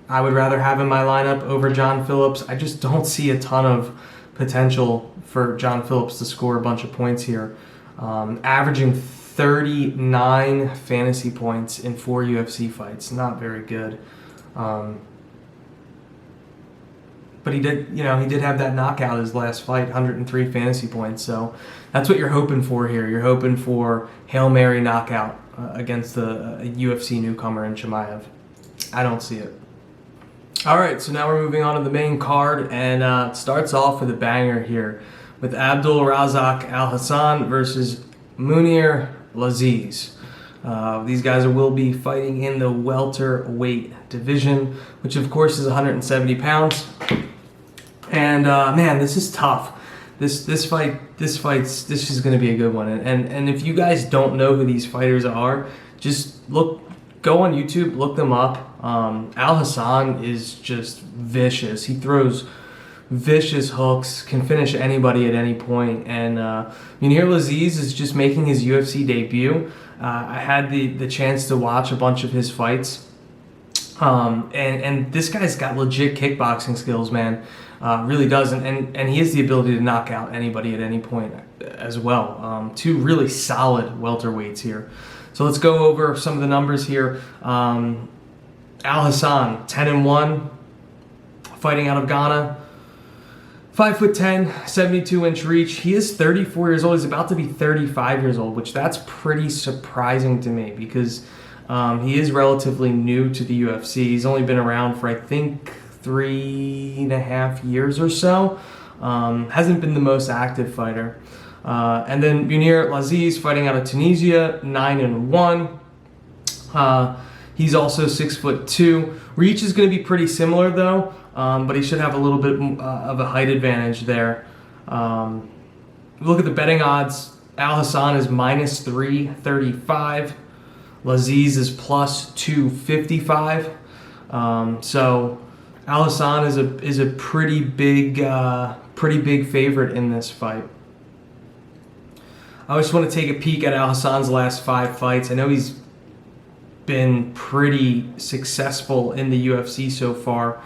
I would rather have in my lineup over John Phillips. I just don't see a ton of potential for John Phillips to score a bunch of points here. Averaging 39 fantasy points in 4 UFC fights. Not very good. But he did have that knockout his last fight, 103 fantasy points. So that's what you're hoping for here. You're hoping for Hail Mary knockout against a UFC newcomer in Chimaev. I don't see it. All right, so now we're moving on to the main card, and it starts off with a banger here with Abdul Razak Al Hassan versus Munir Laziz. These guys will be fighting in the welterweight division, which of course is 170 pounds. And man, this is tough. This is going to be a good one. And if you guys don't know who these fighters are, just go on YouTube, look them up. Al Hassan is just vicious. He throws vicious hooks, can finish anybody at any point. And Munir Laziz is just making his UFC debut. I had the chance to watch a bunch of his fights. And this guy's got legit kickboxing skills, man. Really does. And he has the ability to knock out anybody at any point as well. Two really solid welterweights here. So let's go over some of the numbers here. Al Hassan, 10-1, fighting out of Ghana. 5'10", 72-inch reach. He is 34 years old. He's about to be 35 years old, which that's pretty surprising to me because he is relatively new to the UFC. He's only been around for, I think, 3.5 years or so. Hasn't been the most active fighter. And then Munir Laziz, fighting out of Tunisia, 9-1. He's also 6'2". Reach is going to be pretty similar though, but he should have a little bit of a height advantage there. Look at the betting odds. Al Hassan is -335. Laziz is +255. So Al Hassan is a pretty big favorite in this fight. I just want to take a peek at Al Hassan's last 5 fights. I know he's been pretty successful in the UFC so far.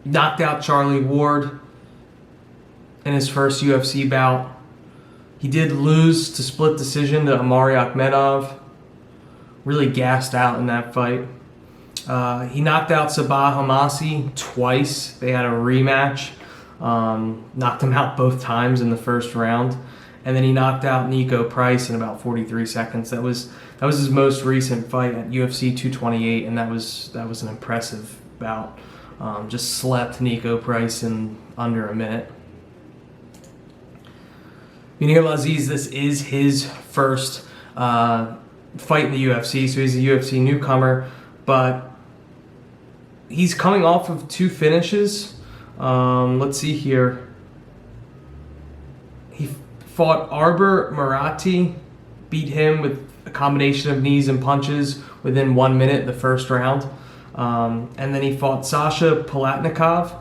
Knocked out Charlie Ward in his first UFC bout. He did lose to split decision to Amari Akhmedov. Really gassed out in that fight. He knocked out Sabah Hamasi twice. They had a rematch. Knocked him out both times in the first round. And then he knocked out Nico Price in about 43 seconds. That was his most recent fight at UFC 228, and that was an impressive bout. Just slept Nico Price in under a minute. Munir Laziz, this is his first fight in the UFC, so he's a UFC newcomer, but he's coming off of 2 finishes. Let's see here. He fought Arbor Marathi, beat him with a combination of knees and punches within 1 minute the first round. And then he fought Sasha Palatnikov,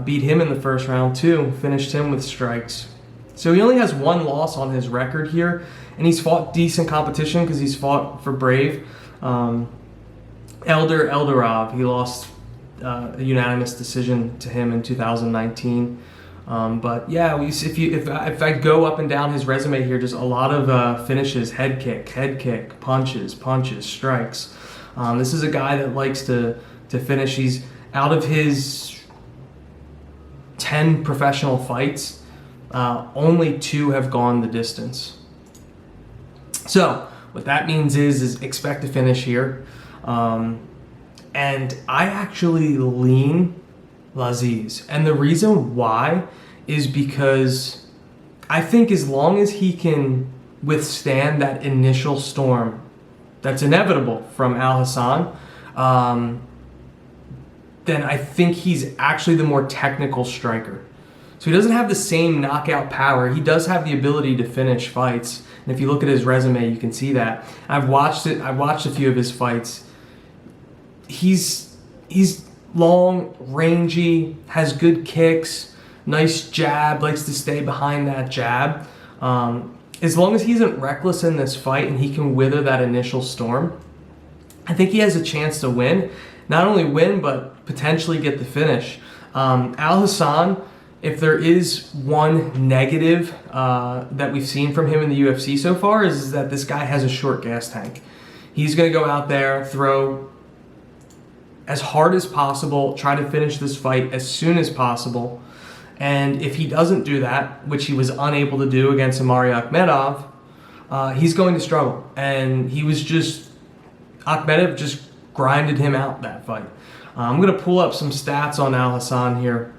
beat him in the first round too, finished him with strikes. So he only has 1 loss on his record here, and he's fought decent competition because he's fought for Brave. Elder Eldarov, he lost a unanimous decision to him in 2019. But yeah, if I go up and down his resume here, just a lot of finishes: head kick, punches, strikes. This is a guy that likes to finish. He's out of his 10 professional fights, only 2 have gone the distance. So what that means is expect to finish here. And I actually lean Laziz. And the reason why is because I think as long as he can withstand that initial storm that's inevitable from Al Hassan, then I think he's actually the more technical striker. So he doesn't have the same knockout power. He does have the ability to finish fights. And if you look at his resume, you can see that. I've watched a few of his fights. He's long, rangy, has good kicks, nice jab, likes to stay behind that jab. As long as he isn't reckless in this fight and he can wither that initial storm, I think he has a chance to win. Not only win, but potentially get the finish. Al Hassan, if there is one negative that we've seen from him in the UFC so far, is that this guy has a short gas tank. He's going to go out there, throw as hard as possible, try to finish this fight as soon as possible. And if he doesn't do that, which he was unable to do against Amari Akhmedov, he's going to struggle. And Akhmedov just grinded him out that fight. I'm going to pull up some stats on Al Hassan here.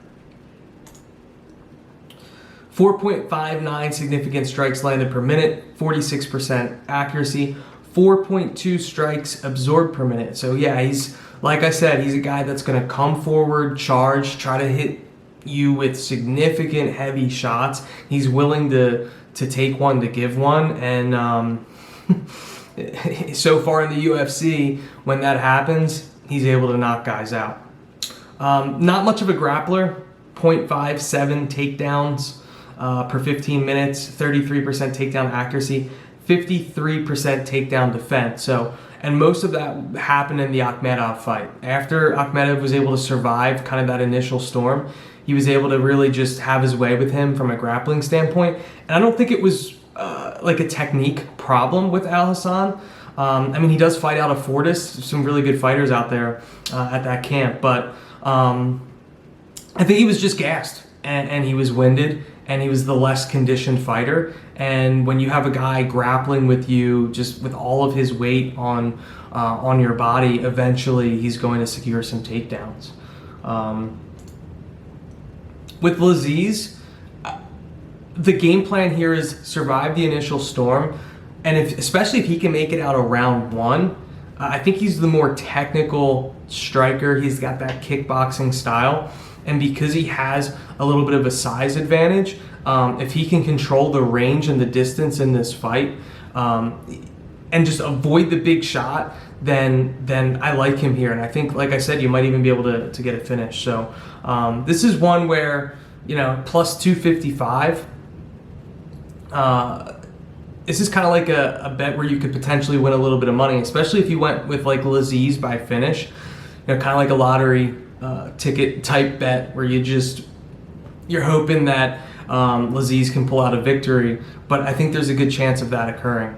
4.59 significant strikes landed per minute, 46% accuracy, 4.2 strikes absorbed per minute. So yeah, like I said, he's a guy that's going to come forward, charge, try to hit you with significant heavy shots. He's willing to take one to give one, and so far in the UFC, when that happens, he's able to knock guys out. Not much of a grappler, 0.57 takedowns per 15 minutes, 33% takedown accuracy, 53% takedown defense. So, and most of that happened in the Akhmedov fight. After Akhmedov was able to survive kind of that initial storm, he was able to really just have his way with him from a grappling standpoint. And I don't think it was like a technique problem with Al Hassan. I mean, he does fight out of Fortis, some really good fighters out there at that camp, but I think he was just gassed and he was winded and he was the less conditioned fighter. And when you have a guy grappling with you just with all of his weight on your body, eventually he's going to secure some takedowns. With Laziz, the game plan here is survive the initial storm, and especially if he can make it out of round one, I think he's the more technical striker. He's got that kickboxing style, and because he has a little bit of a size advantage, if he can control the range and the distance in this fight, and just avoid the big shot, then I like him here. And I think, like I said, you might even be able to get a finish. So this is one where, plus 255. This is kind of like a bet where you could potentially win a little bit of money, especially if you went with like Laziz by finish, kind of like a lottery ticket type bet where you're hoping that Laziz can pull out a victory, but I think there's a good chance of that occurring.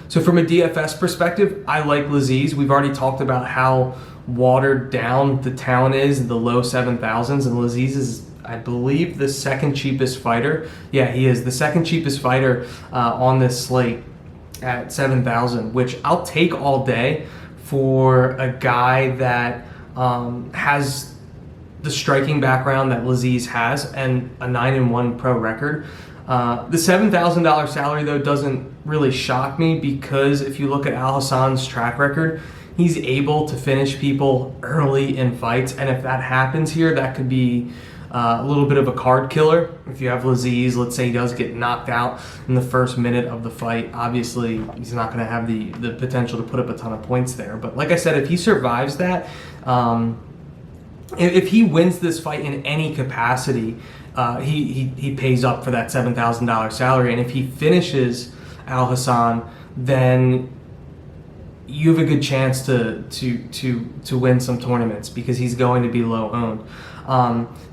So from a DFS perspective, I like Laziz. We've already talked about how watered down the talent is in the low 7,000s, and Laziz is, I believe, the second cheapest fighter. Yeah, he is the second cheapest fighter on this slate at 7,000, which I'll take all day for a guy that has the striking background that Laziz has and a 9-1 pro record. The $7,000 salary, though, doesn't really shock me, because if you look at Al Hassan's track record, he's able to finish people early in fights, and if that happens here, that could be a little bit of a card killer. If you have Laziz, let's say he does get knocked out in the first minute of the fight, obviously he's not going to have the potential to put up a ton of points there. But like I said, if he survives that, if he wins this fight in any capacity, he pays up for that $7,000 salary. And if he finishes Al Hassan, then you have a good chance to win some tournaments, because he's going to be low owned.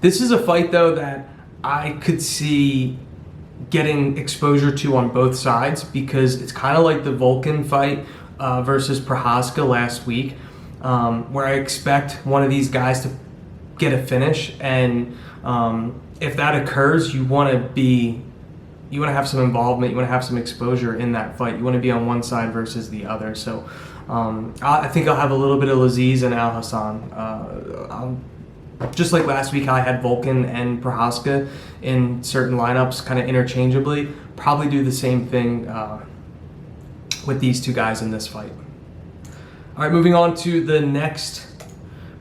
This is a fight, though, that I could see getting exposure to on both sides, because it's kind of like the Volkan fight versus Prochazka last week, where I expect one of these guys to get a finish, and if that occurs, you want to have some involvement, you want to have some exposure in that fight. You want to be on one side versus the other. So I think I'll have a little bit of Laziz and Al Hassan. Just like last week, I had Volkan and Prochazka in certain lineups kind of interchangeably. Probably do the same thing with these two guys in this fight. All right, moving on to the next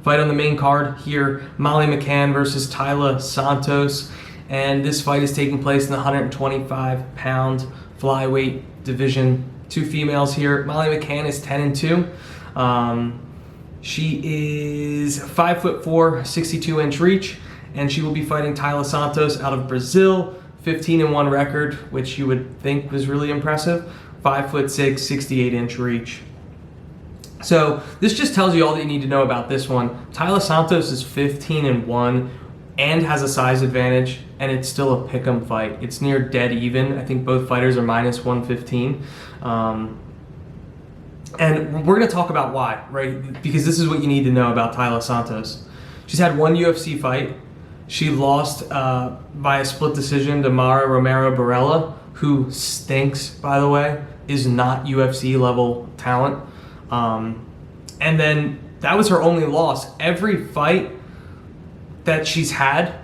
fight on the main card here, Molly McCann versus Taila Santos. And this fight is taking place in the 125-pound flyweight division. Two females here. Molly McCann is 10-2. She is 5'4", 62-inch reach, and she will be fighting Taila Santos out of Brazil. 15-1 record, which you would think was really impressive. 5'6", 68-inch reach. So this just tells you all that you need to know about this one. Taila Santos is 15-1 and has a size advantage, and it's still a pick'em fight. It's near dead even. I think both fighters are minus 115. And we're going to talk about why, right? Because this is what you need to know about Taila Santos. She's had one UFC fight. She lost by a split decision to Mara Romero Barella, who stinks, by the way, is not UFC level talent. And then that was her only loss. Every fight that she's had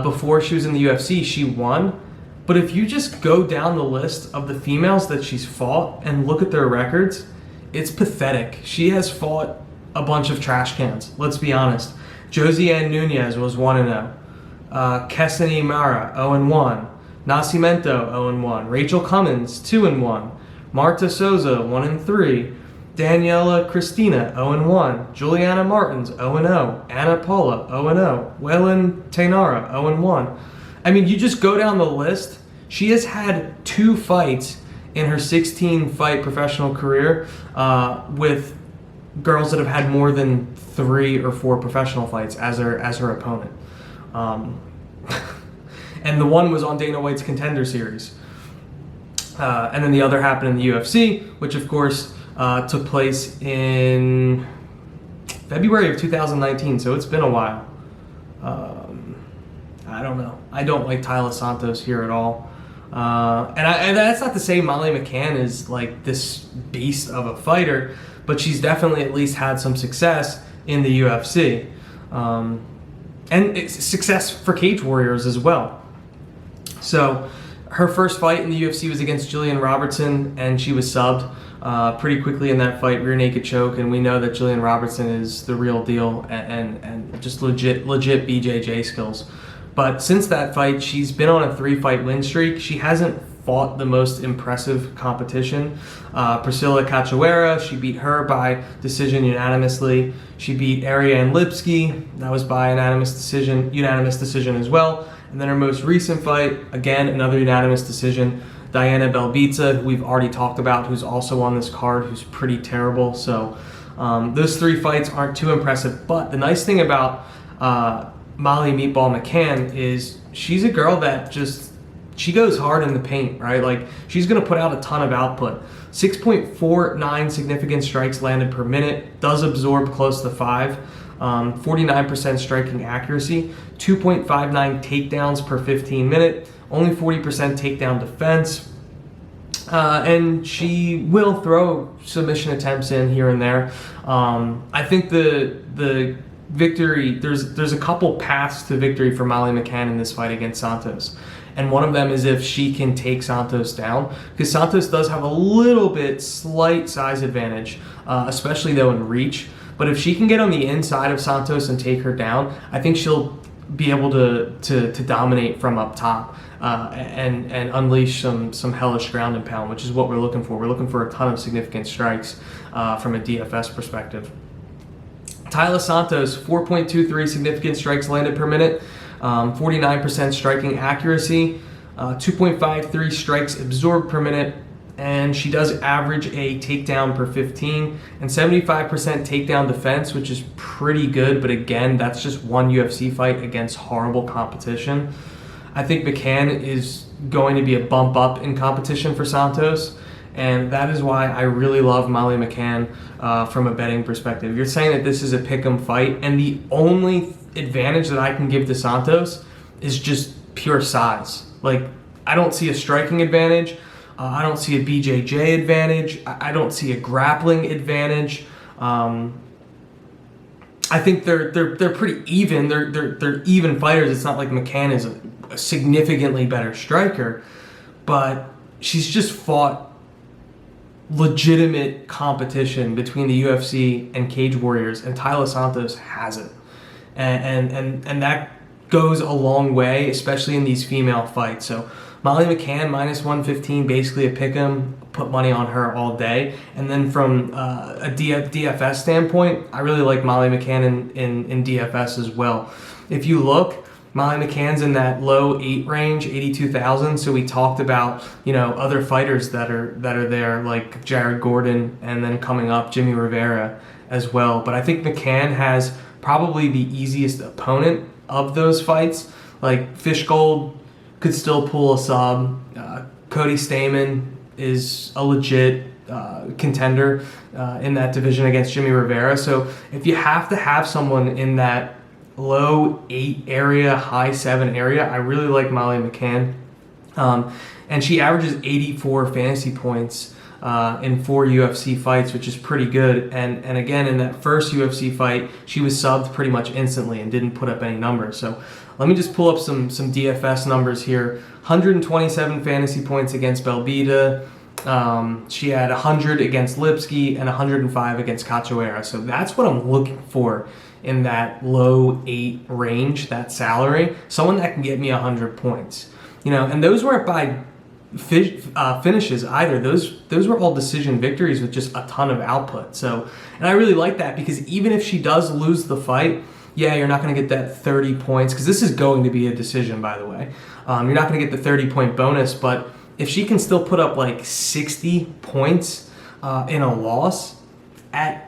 before she was in the UFC, she won. But if you just go down the list of the females that she's fought and look at their records, it's pathetic. She has fought a bunch of trash cans, let's be honest. Josie Ann Nunez was 1-0. Kessany Mara, 0-1. Nascimento, 0-1. Rachel Cummins, 2-1. Marta Souza, 1-3. Daniela Cristina, 0-1. Juliana Martins, 0-0. Anna Paula, 0-0. Welen Tainara, 0-1. I mean, you just go down the list. She has had 2 fights in her 16-fight professional career with girls that have had more than 3 or 4 professional fights as her opponent. And the one was on Dana White's Contender Series. And then the other happened in the UFC, which of course took place in February of 2019, so it's been a while. I don't know. I don't like Taila Santos here at all. And that's not to say Molly McCann is like this beast of a fighter, but she's definitely at least had some success in the UFC. And it's success for Cage Warriors as well. So her first fight in the UFC was against Jillian Robertson, and she was subbed pretty quickly in that fight, rear naked choke, and we know that Jillian Robertson is the real deal and just legit BJJ skills. But since that fight, she's been on a 3-fight win streak. She hasn't fought the most impressive competition. Priscilla Cachoeira, she beat her by decision unanimously. She beat Ariane Lipski, that was by unanimous decision as well. And then her most recent fight, again, another unanimous decision. Diana Belbita, who we've already talked about, who's also on this card, who's pretty terrible. So those 3 fights aren't too impressive. But the nice thing about Molly Meatball McCann is she's a girl that she goes hard in the paint, right? Like, she's going to put out a ton of output. 6.49 significant strikes landed per minute, does absorb close to 5. 49% striking accuracy, 2.59 takedowns per 15 minute, only 40% takedown defense. And she will throw submission attempts in here and there. I think the victory, there's a couple paths to victory for Molly McCann in this fight against Santos. And one of them is if she can take Santos down, because Santos does have a slight size advantage, especially though in reach. But if she can get on the inside of Santos and take her down, I think she'll be able to dominate from up top and unleash some hellish ground and pound, which is what we're looking for. We're looking for a ton of significant strikes from a DFS perspective. Taila Santos, 4.23 significant strikes landed per minute, 49% striking accuracy, 2.53 strikes absorbed per minute, and she does average a takedown per 15 and 75% takedown defense, which is pretty good, but again, that's just one UFC fight against horrible competition. I think McCann is going to be a bump up in competition for Santos, and that is why I really love Molly McCann from a betting perspective. You're saying that this is a pick'em fight, and the only advantage that I can give to Santos is just pure size. Like, I don't see a striking advantage. I don't see a BJJ advantage. I don't see a grappling advantage. I think they're pretty even. They're even fighters. It's not like McCann is a significantly better striker, but she's just fought legitimate competition between the UFC and Cage Warriors, and Taila Santos hasn't. And that goes a long way, especially in these female fights. So Molly McCann, minus 115, basically a pick'em. Put money on her all day. And then from a DFS standpoint, I really like Molly McCann in DFS as well. If you look, Molly McCann's in that low 8 range, 82,000. So we talked about, other fighters that are there, like Jared Gordon, and then coming up Jimmy Rivera as well. But I think McCann has probably the easiest opponent of those fights. Like Fishgold could still pull a sub. Cody Stamann is a legit contender in that division against Jimmy Rivera. So if you have to have someone in that low 8 area, high 7 area, I really like Molly McCann. And she averages 84 fantasy points in 4 UFC fights, which is pretty good. And again, in that first UFC fight, she was subbed pretty much instantly and didn't put up any numbers. So let me just pull up some DFS numbers here. 127 fantasy points against Belbita. She had 100 against Lipski and 105 against Cachoeira. So that's what I'm looking for in that low 8 range, that salary. Someone that can get me 100 points. And those weren't by finishes either. Those were all decision victories with just a ton of output. So, and I really like that, because even if she does lose the fight, yeah, you're not going to get that 30 points, because this is going to be a decision, by the way. You're not going to get the 30-point bonus, but if she can still put up like 60 points in a loss,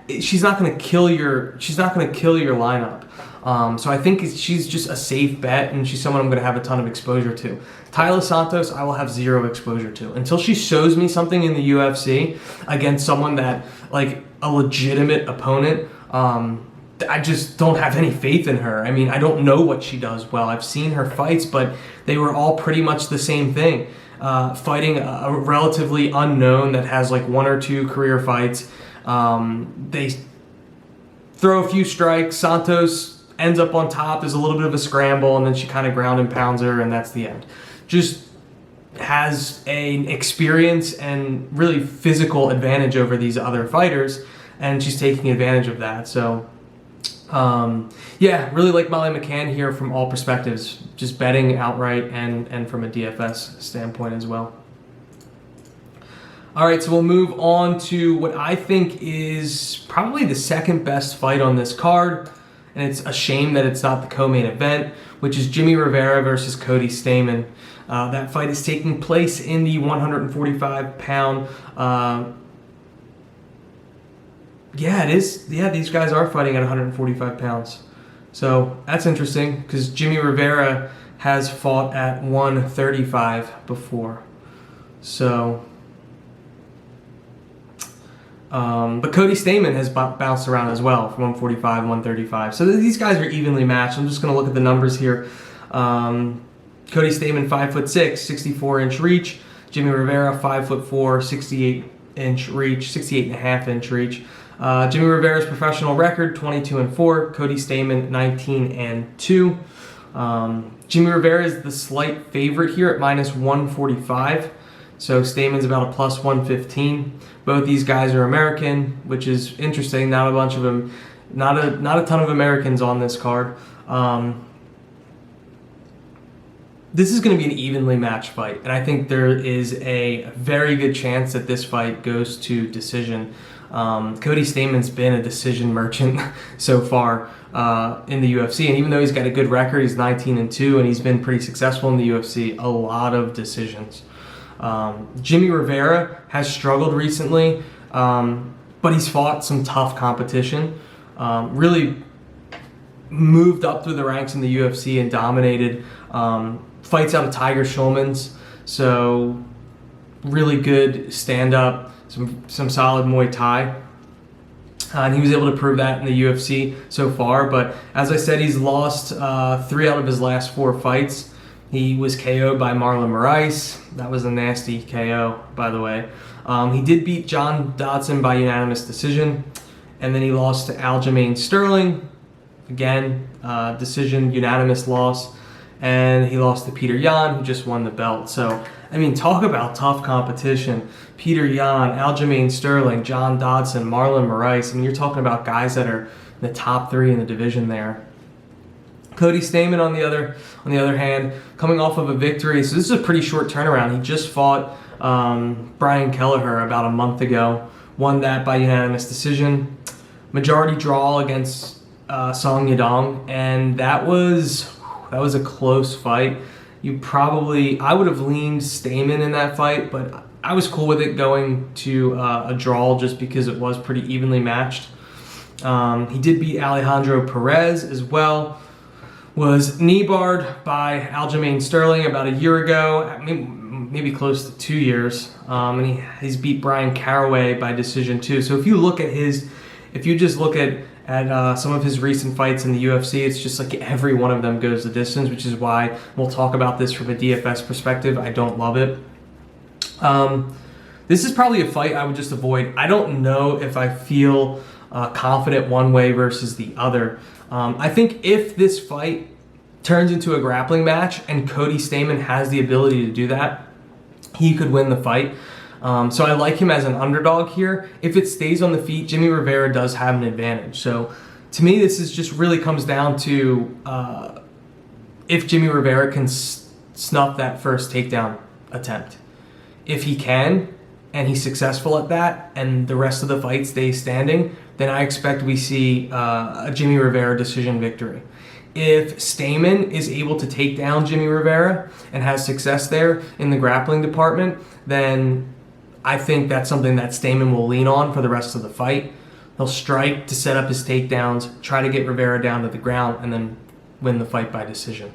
she's not going to kill your lineup. So I think she's just a safe bet, and she's someone I'm going to have a ton of exposure to. Taila Santos, I will have zero exposure to. Until she shows me something in the UFC against someone that, like, a legitimate opponent, I just don't have any faith in her. I mean, I don't know what she does well. I've seen her fights, but they were all pretty much the same thing. Fighting a relatively unknown that has like 1 or 2 career fights. They throw a few strikes. Santos ends up on top. There's a little bit of a scramble, and then she kind of ground and pounds her, and that's the end. Just has an experience and really physical advantage over these other fighters, and she's taking advantage of that. So, yeah, really like Molly McCann here from all perspectives, just betting outright and from a DFS standpoint as well. All right, so we'll move on to what I think is probably the second best fight on this card, and it's a shame that it's not the co-main event, which is Jimmy Rivera versus Cody Stamann. That fight is taking place in the 145-pound. Yeah, it is. Yeah, these guys are fighting at 145 pounds. So that's interesting because Jimmy Rivera has fought at 135 before. So, but Cody Stamann has bounced around as well from 145, 135. So these guys are evenly matched. I'm just going to look at the numbers here. Cody Stamann, 5'6", 64-inch reach. Jimmy Rivera, 5'4", 68-inch reach, 68.5-inch reach. Jimmy Rivera's professional record, 22-4. Cody Stamann, 19-2. Jimmy Rivera is the slight favorite here at minus 145. So Stamann's about a plus 115. Both these guys are American, which is interesting. Not a bunch of them, not a ton of Americans on this card. This is going to be an evenly matched fight, and I think there is a very good chance that this fight goes to decision. Cody Stamann's been a decision merchant so far in the UFC, and even though he's got a good record, he's 19-2, and he's been pretty successful in the UFC, a lot of decisions. Jimmy Rivera has struggled recently, but he's fought some tough competition, really moved up through the ranks in the UFC and dominated. Fights out of Tiger Schulman's, so really good stand-up, some solid Muay Thai. And he was able to prove that in the UFC so far, but as I said, he's lost 3 out of his last 4 fights. He was KO'd by Marlon Moraes. That was a nasty KO, by the way. He did beat John Dodson by unanimous decision, and then he lost to Aljamain Sterling. Again, decision, unanimous loss. And he lost to Peter Yan, who just won the belt. So, I mean, talk about tough competition. Peter Yan, Aljamain Sterling, John Dodson, Marlon Moraes. I mean, you're talking about guys that are in the top 3 in the division there. Cody Stamann, on the other hand, coming off of a victory. So this is a pretty short turnaround. He just fought Brian Kelleher about a month ago. Won that by unanimous decision. Majority draw against Song Yadong, and that was a close fight. I would have leaned Stamann in that fight, but I was cool with it going to a draw just because it was pretty evenly matched. He did beat Alejandro Perez as well. Was knee-barred by Aljamain Sterling about a year ago, maybe close to 2 years. And he's beat Brian Caraway by decision too. So if you just look at some of his recent fights in the UFC, it's just like every one of them goes the distance, which is why we'll talk about this from a DFS perspective. I don't love it. This is probably a fight I would just avoid. I don't know if I feel confident one way versus the other. I think if this fight turns into a grappling match and Cody Stamann has the ability to do that, he could win the fight. So I like him as an underdog here. If it stays on the feet, Jimmy Rivera does have an advantage. So to me, this is just really comes down to if Jimmy Rivera can snuff that first takedown attempt. If he can, and he's successful at that, and the rest of the fight stays standing, then I expect we see a Jimmy Rivera decision victory. If Stamann is able to take down Jimmy Rivera and has success there in the grappling department, then I think that's something that Stamann will lean on for the rest of the fight. He'll strike to set up his takedowns, try to get Rivera down to the ground, and then win the fight by decision.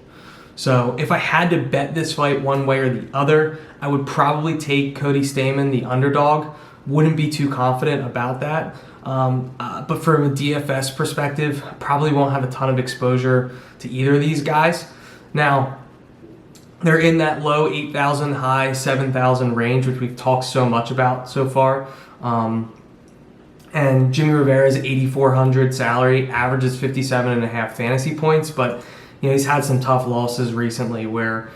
So if I had to bet this fight one way or the other, I would probably take Cody Stamann, the underdog. Wouldn't be too confident about that. But from a DFS perspective, probably won't have a ton of exposure to either of these guys. Now, they're in that low 8,000, high 7,000 range, which we've talked so much about so far. And Jimmy Rivera's 8,400 salary, averages 57.5 fantasy points, but he's had some tough losses recently where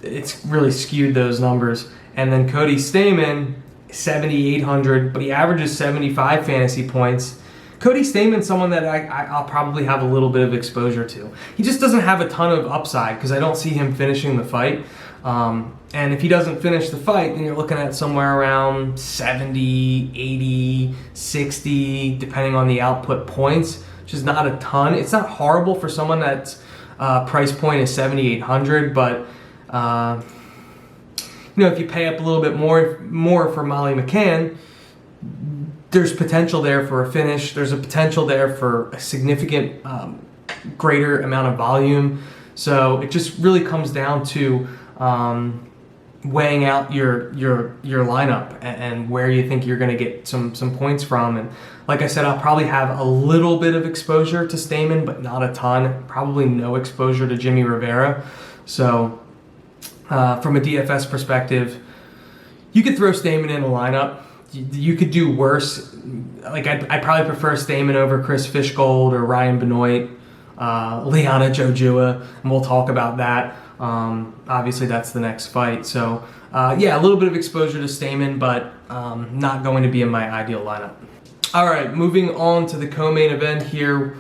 it's really skewed those numbers. And then Cody Stamann, 7,800, but he averages 75 fantasy points. Cody Stamann's someone that I'll probably have a little bit of exposure to. He just doesn't have a ton of upside because I don't see him finishing the fight. And if he doesn't finish the fight, then you're looking at somewhere around 70, 80, 60, depending on the output points, which is not a ton. It's not horrible for someone that's price point is 7,800, but if you pay up a little bit more for Molly McCann, there's potential there for a finish. There's a potential there for a significant greater amount of volume. So it just really comes down to weighing out your lineup and where you think you're going to get some points from. And like I said, I'll probably have a little bit of exposure to Stamann, but not a ton. Probably no exposure to Jimmy Rivera. So from a DFS perspective, you could throw Stamann in a lineup. You could do worse. Like I'd probably prefer Stamann over Chris Fishgold or Ryan Benoit, Liana Jojua, and we'll talk about that. Obviously, that's the next fight. So, a little bit of exposure to Stamann, but not going to be in my ideal lineup. All right, moving on to the co-main event here.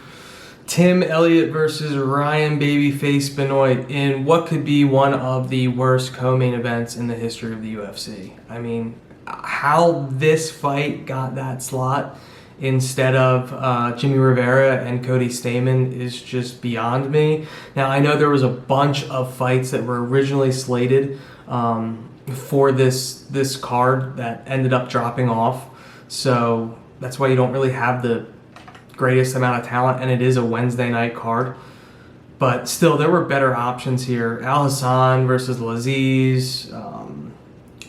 Tim Elliott versus Ryan Babyface Benoit in what could be one of the worst co-main events in the history of the UFC. I mean, how this fight got that slot instead of Jimmy Rivera and Cody Stamann is just beyond me. Now, I know there was a bunch of fights that were originally slated for this card that ended up dropping off. So that's why you don't really have the greatest amount of talent, and it is a Wednesday night card. But still, there were better options here. Al Hassan versus Laziz,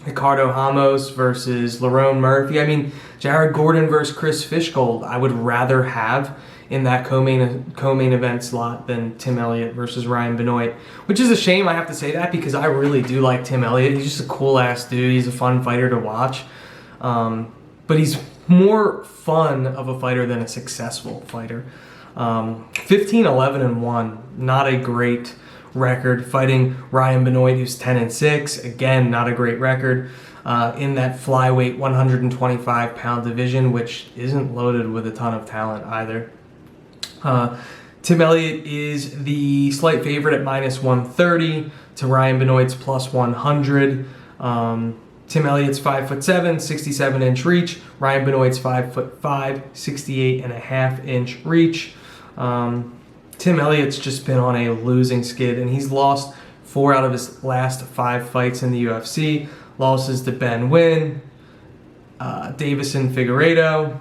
Ricardo Ramos versus Lerone Murphy. I mean, Jared Gordon versus Chris Fishgold, I would rather have in that co-main event slot than Tim Elliott versus Ryan Benoit, which is a shame I have to say that because I really do like Tim Elliott. He's just a cool-ass dude. He's a fun fighter to watch. But he's more fun of a fighter than a successful fighter. 15-11-1, not a great record. Fighting Ryan Benoit, who's 10-6, again, not a great record. In that flyweight 125-pound division, which isn't loaded with a ton of talent either. Tim Elliott is the slight favorite at -130 to Ryan Benoit's +100. Tim Elliott's 5'7", 67-inch reach. Ryan Benoit's 5'5", 68.5-inch reach. Tim Elliott's just been on a losing skid, and he's lost 4 out of his last 5 fights in the UFC. Losses to Ben Nguyen, Davison Figueiredo,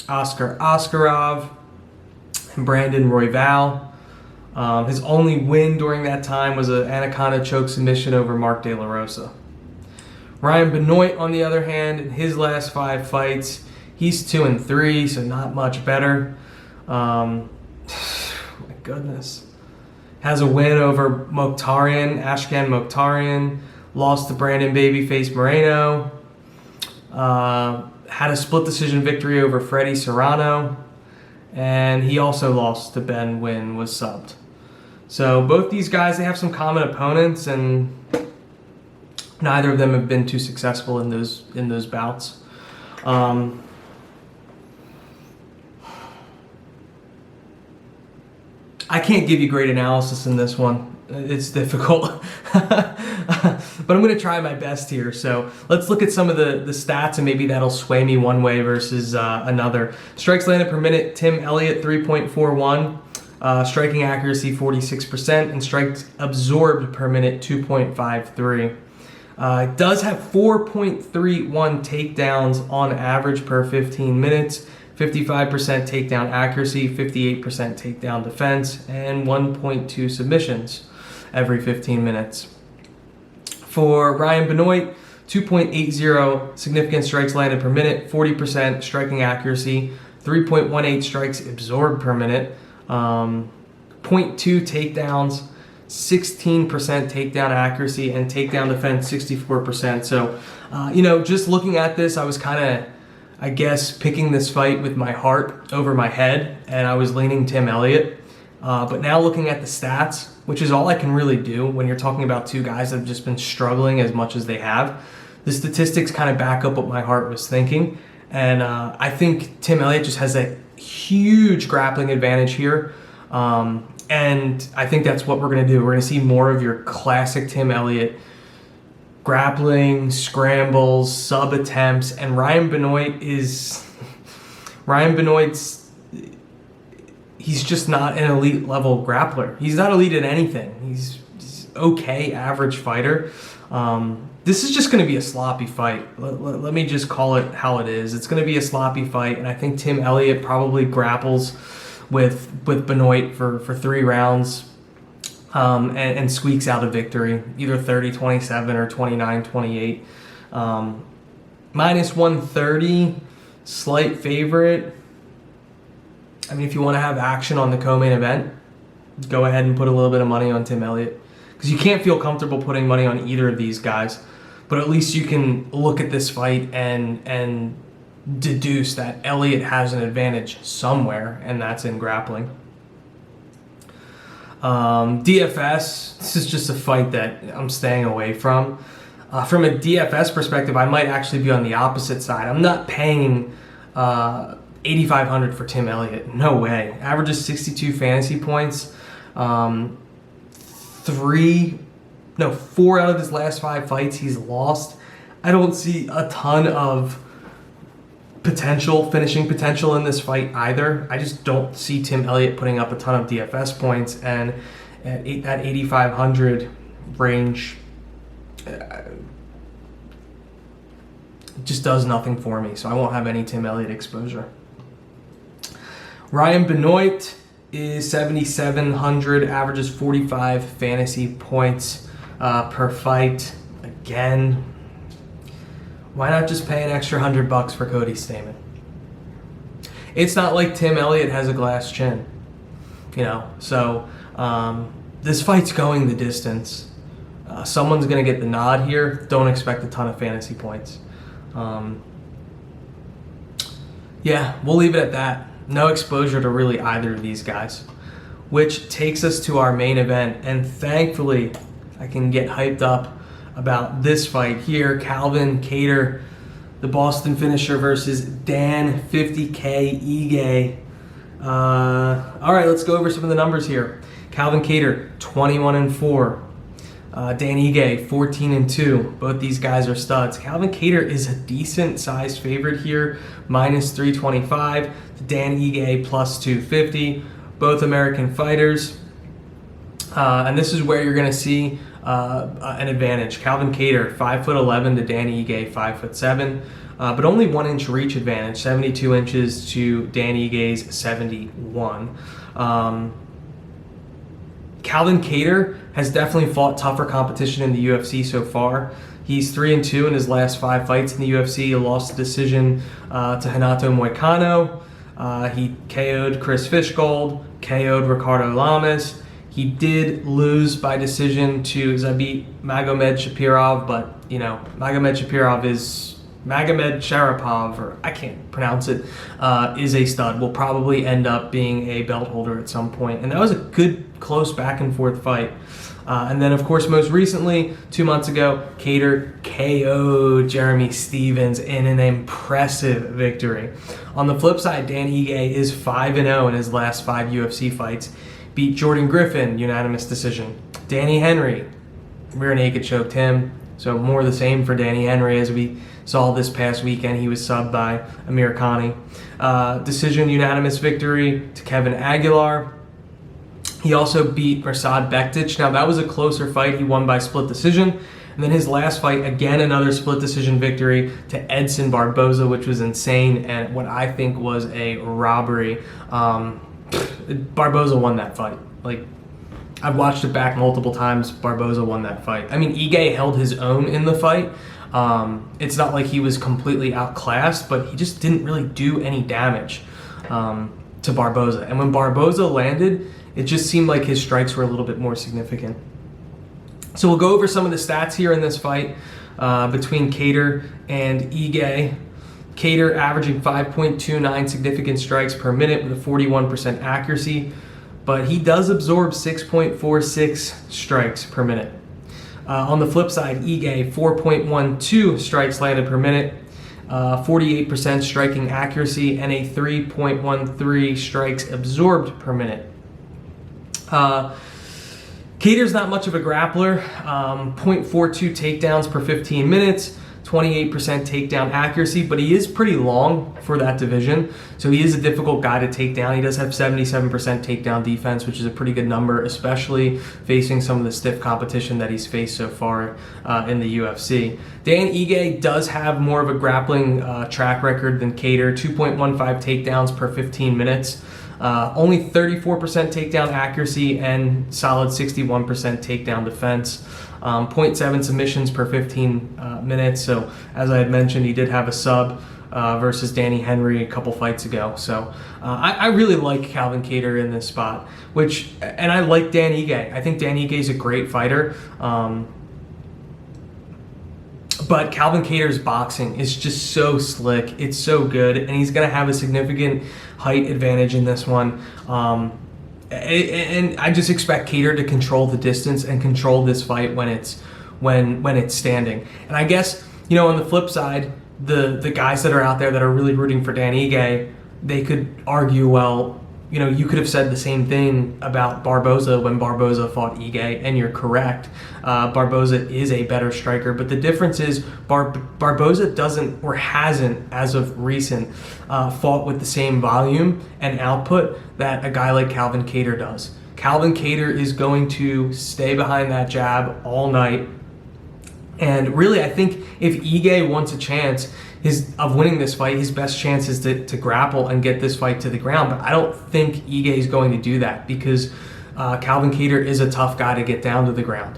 Oscar Askarov, and Brandon Royval. His only win during that time was an Anaconda choke submission over Mark De La Rosa. Ryan Benoit, on the other hand, in his last 5 fights, he's 2-3, so not much better. My goodness. Has a win over Ashkan Mokhtarian, lost to Brandon Babyface Moreno, had a split decision victory over Freddie Serrano, and he also lost to Ben Nguyen, was subbed. So both these guys, they have some common opponents, and neither of them have been too successful in those bouts. I can't give you great analysis in this one. It's difficult. But I'm going to try my best here. So let's look at some of the stats, and maybe that'll sway me one way versus another. Strikes landed per minute, Tim Elliott 3.41. Striking accuracy 46%, and strikes absorbed per minute 2.53. It does have 4.31 takedowns on average per 15 minutes, 55% takedown accuracy, 58% takedown defense, and 1.2 submissions every 15 minutes. For Ryan Benoit, 2.80 significant strikes landed per minute, 40% striking accuracy, 3.18 strikes absorbed per minute, 0.2 takedowns, 16% takedown accuracy, and takedown defense 64%. So, just looking at this, I was kind of, I guess, picking this fight with my heart over my head, and I was leaning Tim Elliott. But now looking at the stats, which is all I can really do when you're talking about two guys that have just been struggling as much as they have, the statistics kind of back up what my heart was thinking. And I think Tim Elliott just has a huge grappling advantage here. And I think that's what we're going to do. We're going to see more of your classic Tim Elliott grappling, scrambles, sub attempts, and Ryan Benoit's, he's just not an elite level grappler. He's not elite at anything. He's okay, average fighter. This is just going to be a sloppy fight. Let me just call it how it is. It's going to be a sloppy fight, and I think Tim Elliott probably grapples with Benoit for 3 rounds and squeaks out a victory, either 30-27 or 29-28. Minus 130, slight favorite. I mean, if you want to have action on the co-main event, go ahead and put a little bit of money on Tim Elliott, because you can't feel comfortable putting money on either of these guys. But at least you can look at this fight and deduce that Elliott has an advantage somewhere, and that's in grappling. DFS, this is just a fight that I'm staying away from. From a DFS perspective, I might actually be on the opposite side. I'm not paying $8,500 for Tim Elliott. No way. Averages 62 fantasy points. 4 out of his last 5 fights he's lost. I don't see a ton of finishing potential in this fight either. I just don't see Tim Elliott putting up a ton of DFS points, and at that 8,500 range, it just does nothing for me, so I won't have any Tim Elliott exposure. Ryan Benoit is 7,700, averages 45 fantasy points per fight. Again, why not just pay an extra $100 for Cody Stamann? It's not like Tim Elliott has a glass chin, So this fight's going the distance. Someone's going to get the nod here. Don't expect a ton of fantasy points. We'll leave it at that. No exposure to really either of these guys, which takes us to our main event. And thankfully, I can get hyped up about this fight here. Calvin Kattar, the Boston finisher, versus Dan 50K Ige. All right, let's go over some of the numbers here. Calvin Kattar, 21-4. Dan Ige, 14-2. Both these guys are studs. Calvin Kattar is a decent sized favorite here, minus 325. Dan Ige, plus 250. Both American fighters. And this is where you're going to see an advantage. Calvin Kattar, 5'11" to Dan Ige, 5'7", but only 1 inch reach advantage, 72 inches to Dan Ige's 71. Calvin Kattar has definitely fought tougher competition in the UFC so far. He's 3-2 in his last 5 fights in the UFC. He lost the decision to Renato Moicano. He KO'd Chris Fishgold, KO'd Ricardo Lamas. He did lose by decision to Zabit Magomed Shapirov, but Magomed Sharapov, or I can't pronounce it, is a stud. Will probably end up being a belt holder at some point. And that was a good, close back and forth fight. And then, of course, most recently, 2 months ago, Kattar KO'd Jeremy Stevens in an impressive victory. On the flip side, Dan Ige is 5-0 in his last 5 UFC fights. Beat Jordan Griffin, unanimous decision. Danny Henry, rear naked choked him. So more of the same for Danny Henry, as we saw this past weekend. He was subbed by Amir Khani. Decision unanimous victory to Kevin Aguilar. He also beat Mirsad Bektic. Now that was a closer fight. He won by split decision. And then his last fight, again, another split decision victory to Edson Barboza, which was insane and what I think was a robbery. Barboza won that fight. Like, I've watched it back multiple times. Barboza won that fight. I mean, Ige held his own in the fight. It's not like he was completely outclassed, but he just didn't really do any damage to Barboza. And when Barboza landed, it just seemed like his strikes were a little bit more significant. So we'll go over some of the stats here in this fight between Kattar and Ige. Kattar averaging 5.29 significant strikes per minute with a 41% accuracy, but he does absorb 6.46 strikes per minute. On the flip side, Ige, 4.12 strikes landed per minute, 48% striking accuracy, and a 3.13 strikes absorbed per minute. Kattar's not much of a grappler, 0.42 takedowns per 15 minutes, 28% takedown accuracy, but he is pretty long for that division, so he is a difficult guy to take down. He does have 77% takedown defense, which is a pretty good number, especially facing some of the stiff competition that he's faced so far in the UFC. Dan Ige does have more of a grappling track record than Kattar, 2.15 takedowns per 15 minutes. Only 34% takedown accuracy and solid 61% takedown defense. 0.7 submissions per 15 minutes. So as I had mentioned, he did have a sub versus Danny Henry a couple fights ago. So I really like Calvin Kattar in this spot, and I like Dan Ige. I think Dan Ige is a great fighter. But Calvin Kattar's boxing is just so slick. It's so good, and he's going to have a significant height advantage in this one. And I just expect Kattar to control the distance and control this fight when it's standing. And I guess, on the flip side, the guys that are out there that are really rooting for Dan Ige, they could argue, well, you could have said the same thing about Barboza when Barboza fought Ige, and you're correct. Barboza is a better striker, but the difference is Barboza doesn't, or hasn't, as of recent, fought with the same volume and output that a guy like Calvin Kattar does. Calvin Kattar is going to stay behind that jab all night, and really, I think if Ige wants a chance of winning this fight, his best chance is to grapple and get this fight to the ground. But I don't think Ige is going to do that because Calvin Kattar is a tough guy to get down to the ground.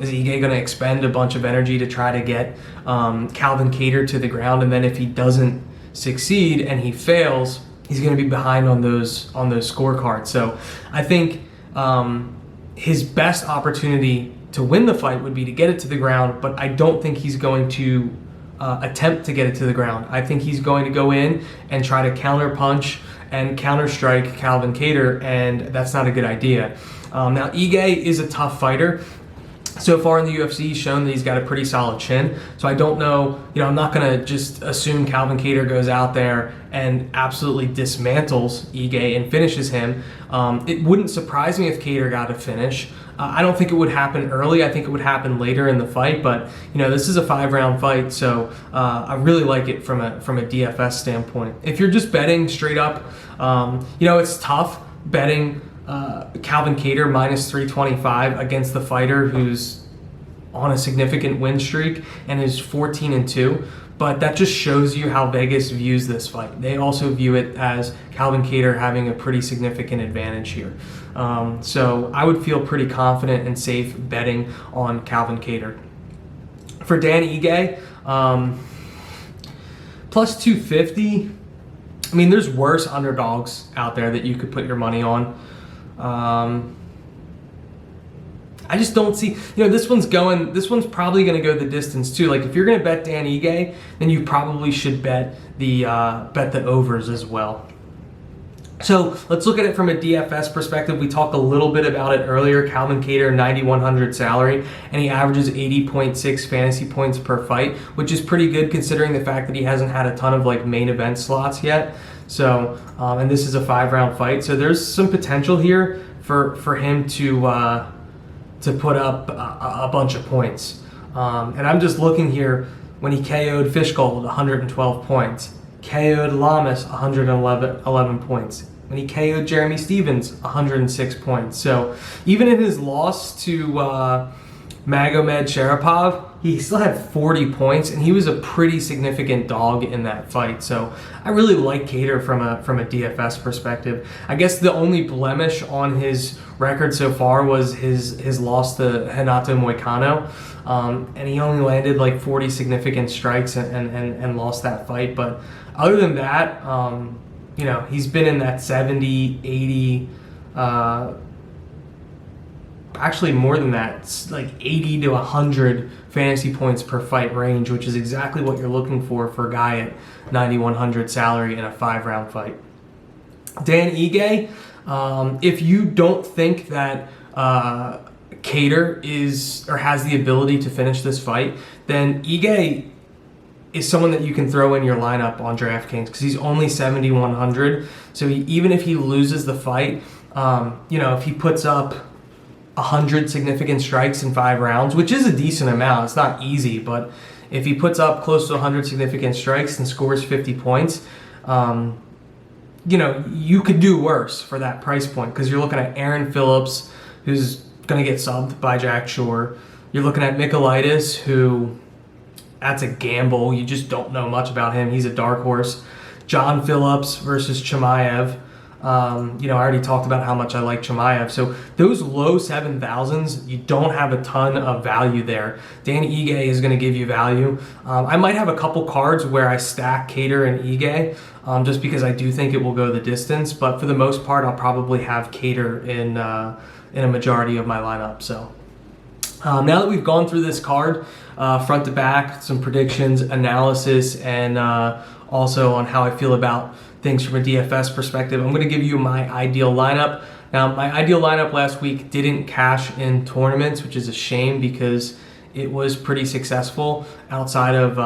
Is Ige going to expend a bunch of energy to try to get Calvin Kattar to the ground, and then if he doesn't succeed and he fails, he's going to be behind on those scorecards? So I think his best opportunity to win the fight would be to get it to the ground, but I don't think he's going to attempt to get it to the ground. I think he's going to go in and try to counter punch and counter strike Calvin Kattar, and that's not a good idea. Now, Ige is a tough fighter. So far in the UFC, he's shown that he's got a pretty solid chin. So I don't know, I'm not going to just assume Calvin Kattar goes out there and absolutely dismantles Ige and finishes him. It wouldn't surprise me if Kattar got a finish. I don't think it would happen early. I think it would happen later in the fight. But this is a 5-round fight, so I really like it from a DFS standpoint. If you're just betting straight up, it's tough betting Calvin Kattar minus 325 against the fighter who's on a significant win streak and is 14-2. But that just shows you how Vegas views this fight. They also view it as Calvin Kattar having a pretty significant advantage here. So I would feel pretty confident and safe betting on Calvin Kattar. For Dan Ige, plus 250. I mean, there's worse underdogs out there that you could put your money on. I just don't see, this one's probably going to go the distance too. Like if you're going to bet Dan Ige, then you probably should bet the overs as well. So let's look at it from a DFS perspective. We talked a little bit about it earlier. Calvin Kattar, 9,100 salary, and he averages 80.6 fantasy points per fight, which is pretty good considering the fact that he hasn't had a ton of main event slots yet. So, and this is a 5-round fight, so there's some potential here for him to put up a bunch of points. And I'm just looking here when he KO'd Fishgold, 112 points. KO'd Lamas, 111 points. When he KO'd Jeremy Stevens, 106 points. So even in his loss to Magomed Sharapov, he still had 40 points, and he was a pretty significant dog in that fight. So I really like Kattar from a DFS perspective. I guess the only blemish on his record so far was his loss to Renato Moicano, and he only landed like 40 significant strikes and lost that fight. But other than that, he's been in that 70, 80. Actually more than that, it's like 80 to 100 fantasy points per fight range, which is exactly what you're looking for a guy at 9,100 salary in a 5-round fight. Dan Ige, if you don't think that Kattar is or has the ability to finish this fight, then Ige is someone that you can throw in your lineup on DraftKings because he's only 7,100. So even if he loses the fight, if he puts up 100 significant strikes in 5 rounds, which is a decent amount. It's not easy, but if he puts up close to 100 significant strikes and scores 50 points, you could do worse for that price point because you're looking at Aaron Phillips, who's going to get subbed by Jack Shore. You're looking at Michailidis, who that's a gamble. You just don't know much about him. He's a dark horse. John Phillips versus Chimaev. I already talked about how much I like Chimaev. So those low 7,000s, you don't have a ton of value there. Dan Ige is going to give you value. I might have a couple cards where I stack Kattar and Ige just because I do think it will go the distance. But for the most part, I'll probably have Kattar in a majority of my lineup. So now that we've gone through this card front to back, some predictions, analysis, and also on how I feel about things from a DFS perspective, I'm going to give you my ideal lineup. Now, my ideal lineup last week didn't cash in tournaments, which is a shame because it was pretty successful outside of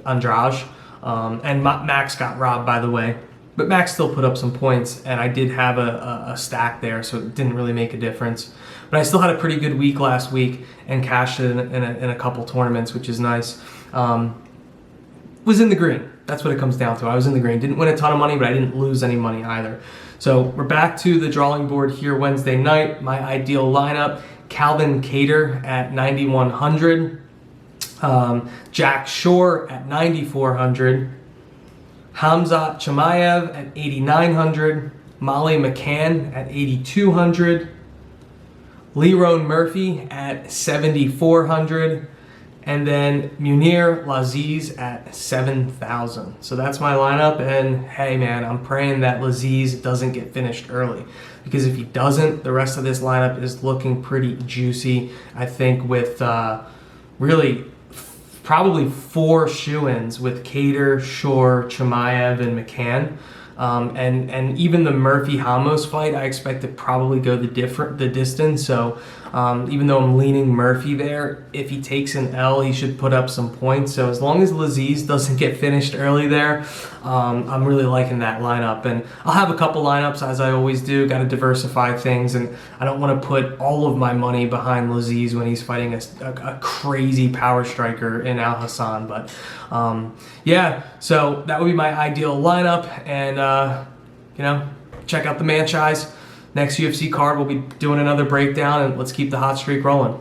Andrade. And Max got robbed, by the way. But Max still put up some points, and I did have a stack there, so it didn't really make a difference. But I still had a pretty good week last week and cashed in a couple tournaments, which is nice. Was in the green. That's what it comes down to. I was in the green. Didn't win a ton of money, but I didn't lose any money either. So we're back to the drawing board here Wednesday night. My ideal lineup, Calvin Kattar at 9,100. Jack Shore at 9,400. Hamzat Chimaev at 8,900. Molly McCann at 8,200. Lerone Murphy at 7,400. And then Munir Laziz at 7,000. So that's my lineup. And hey, man, I'm praying that Laziz doesn't get finished early. Because if he doesn't, the rest of this lineup is looking pretty juicy. I think with really probably 4 shoo-ins with Kattar, Shore, Chimaev, and McCann. And even the Murphy-Hamos fight, I expect to probably go the distance. So even though I'm leaning Murphy there, if he takes an L, he should put up some points. So as long as Laziz doesn't get finished early there, I'm really liking that lineup. And I'll have a couple lineups, as I always do. Got to diversify things, and I don't want to put all of my money behind Laziz when he's fighting a crazy power striker in Al Hassan. But so that would be my ideal lineup. And check out the Manchise. Next UFC card, we'll be doing another breakdown, and let's keep the hot streak rolling.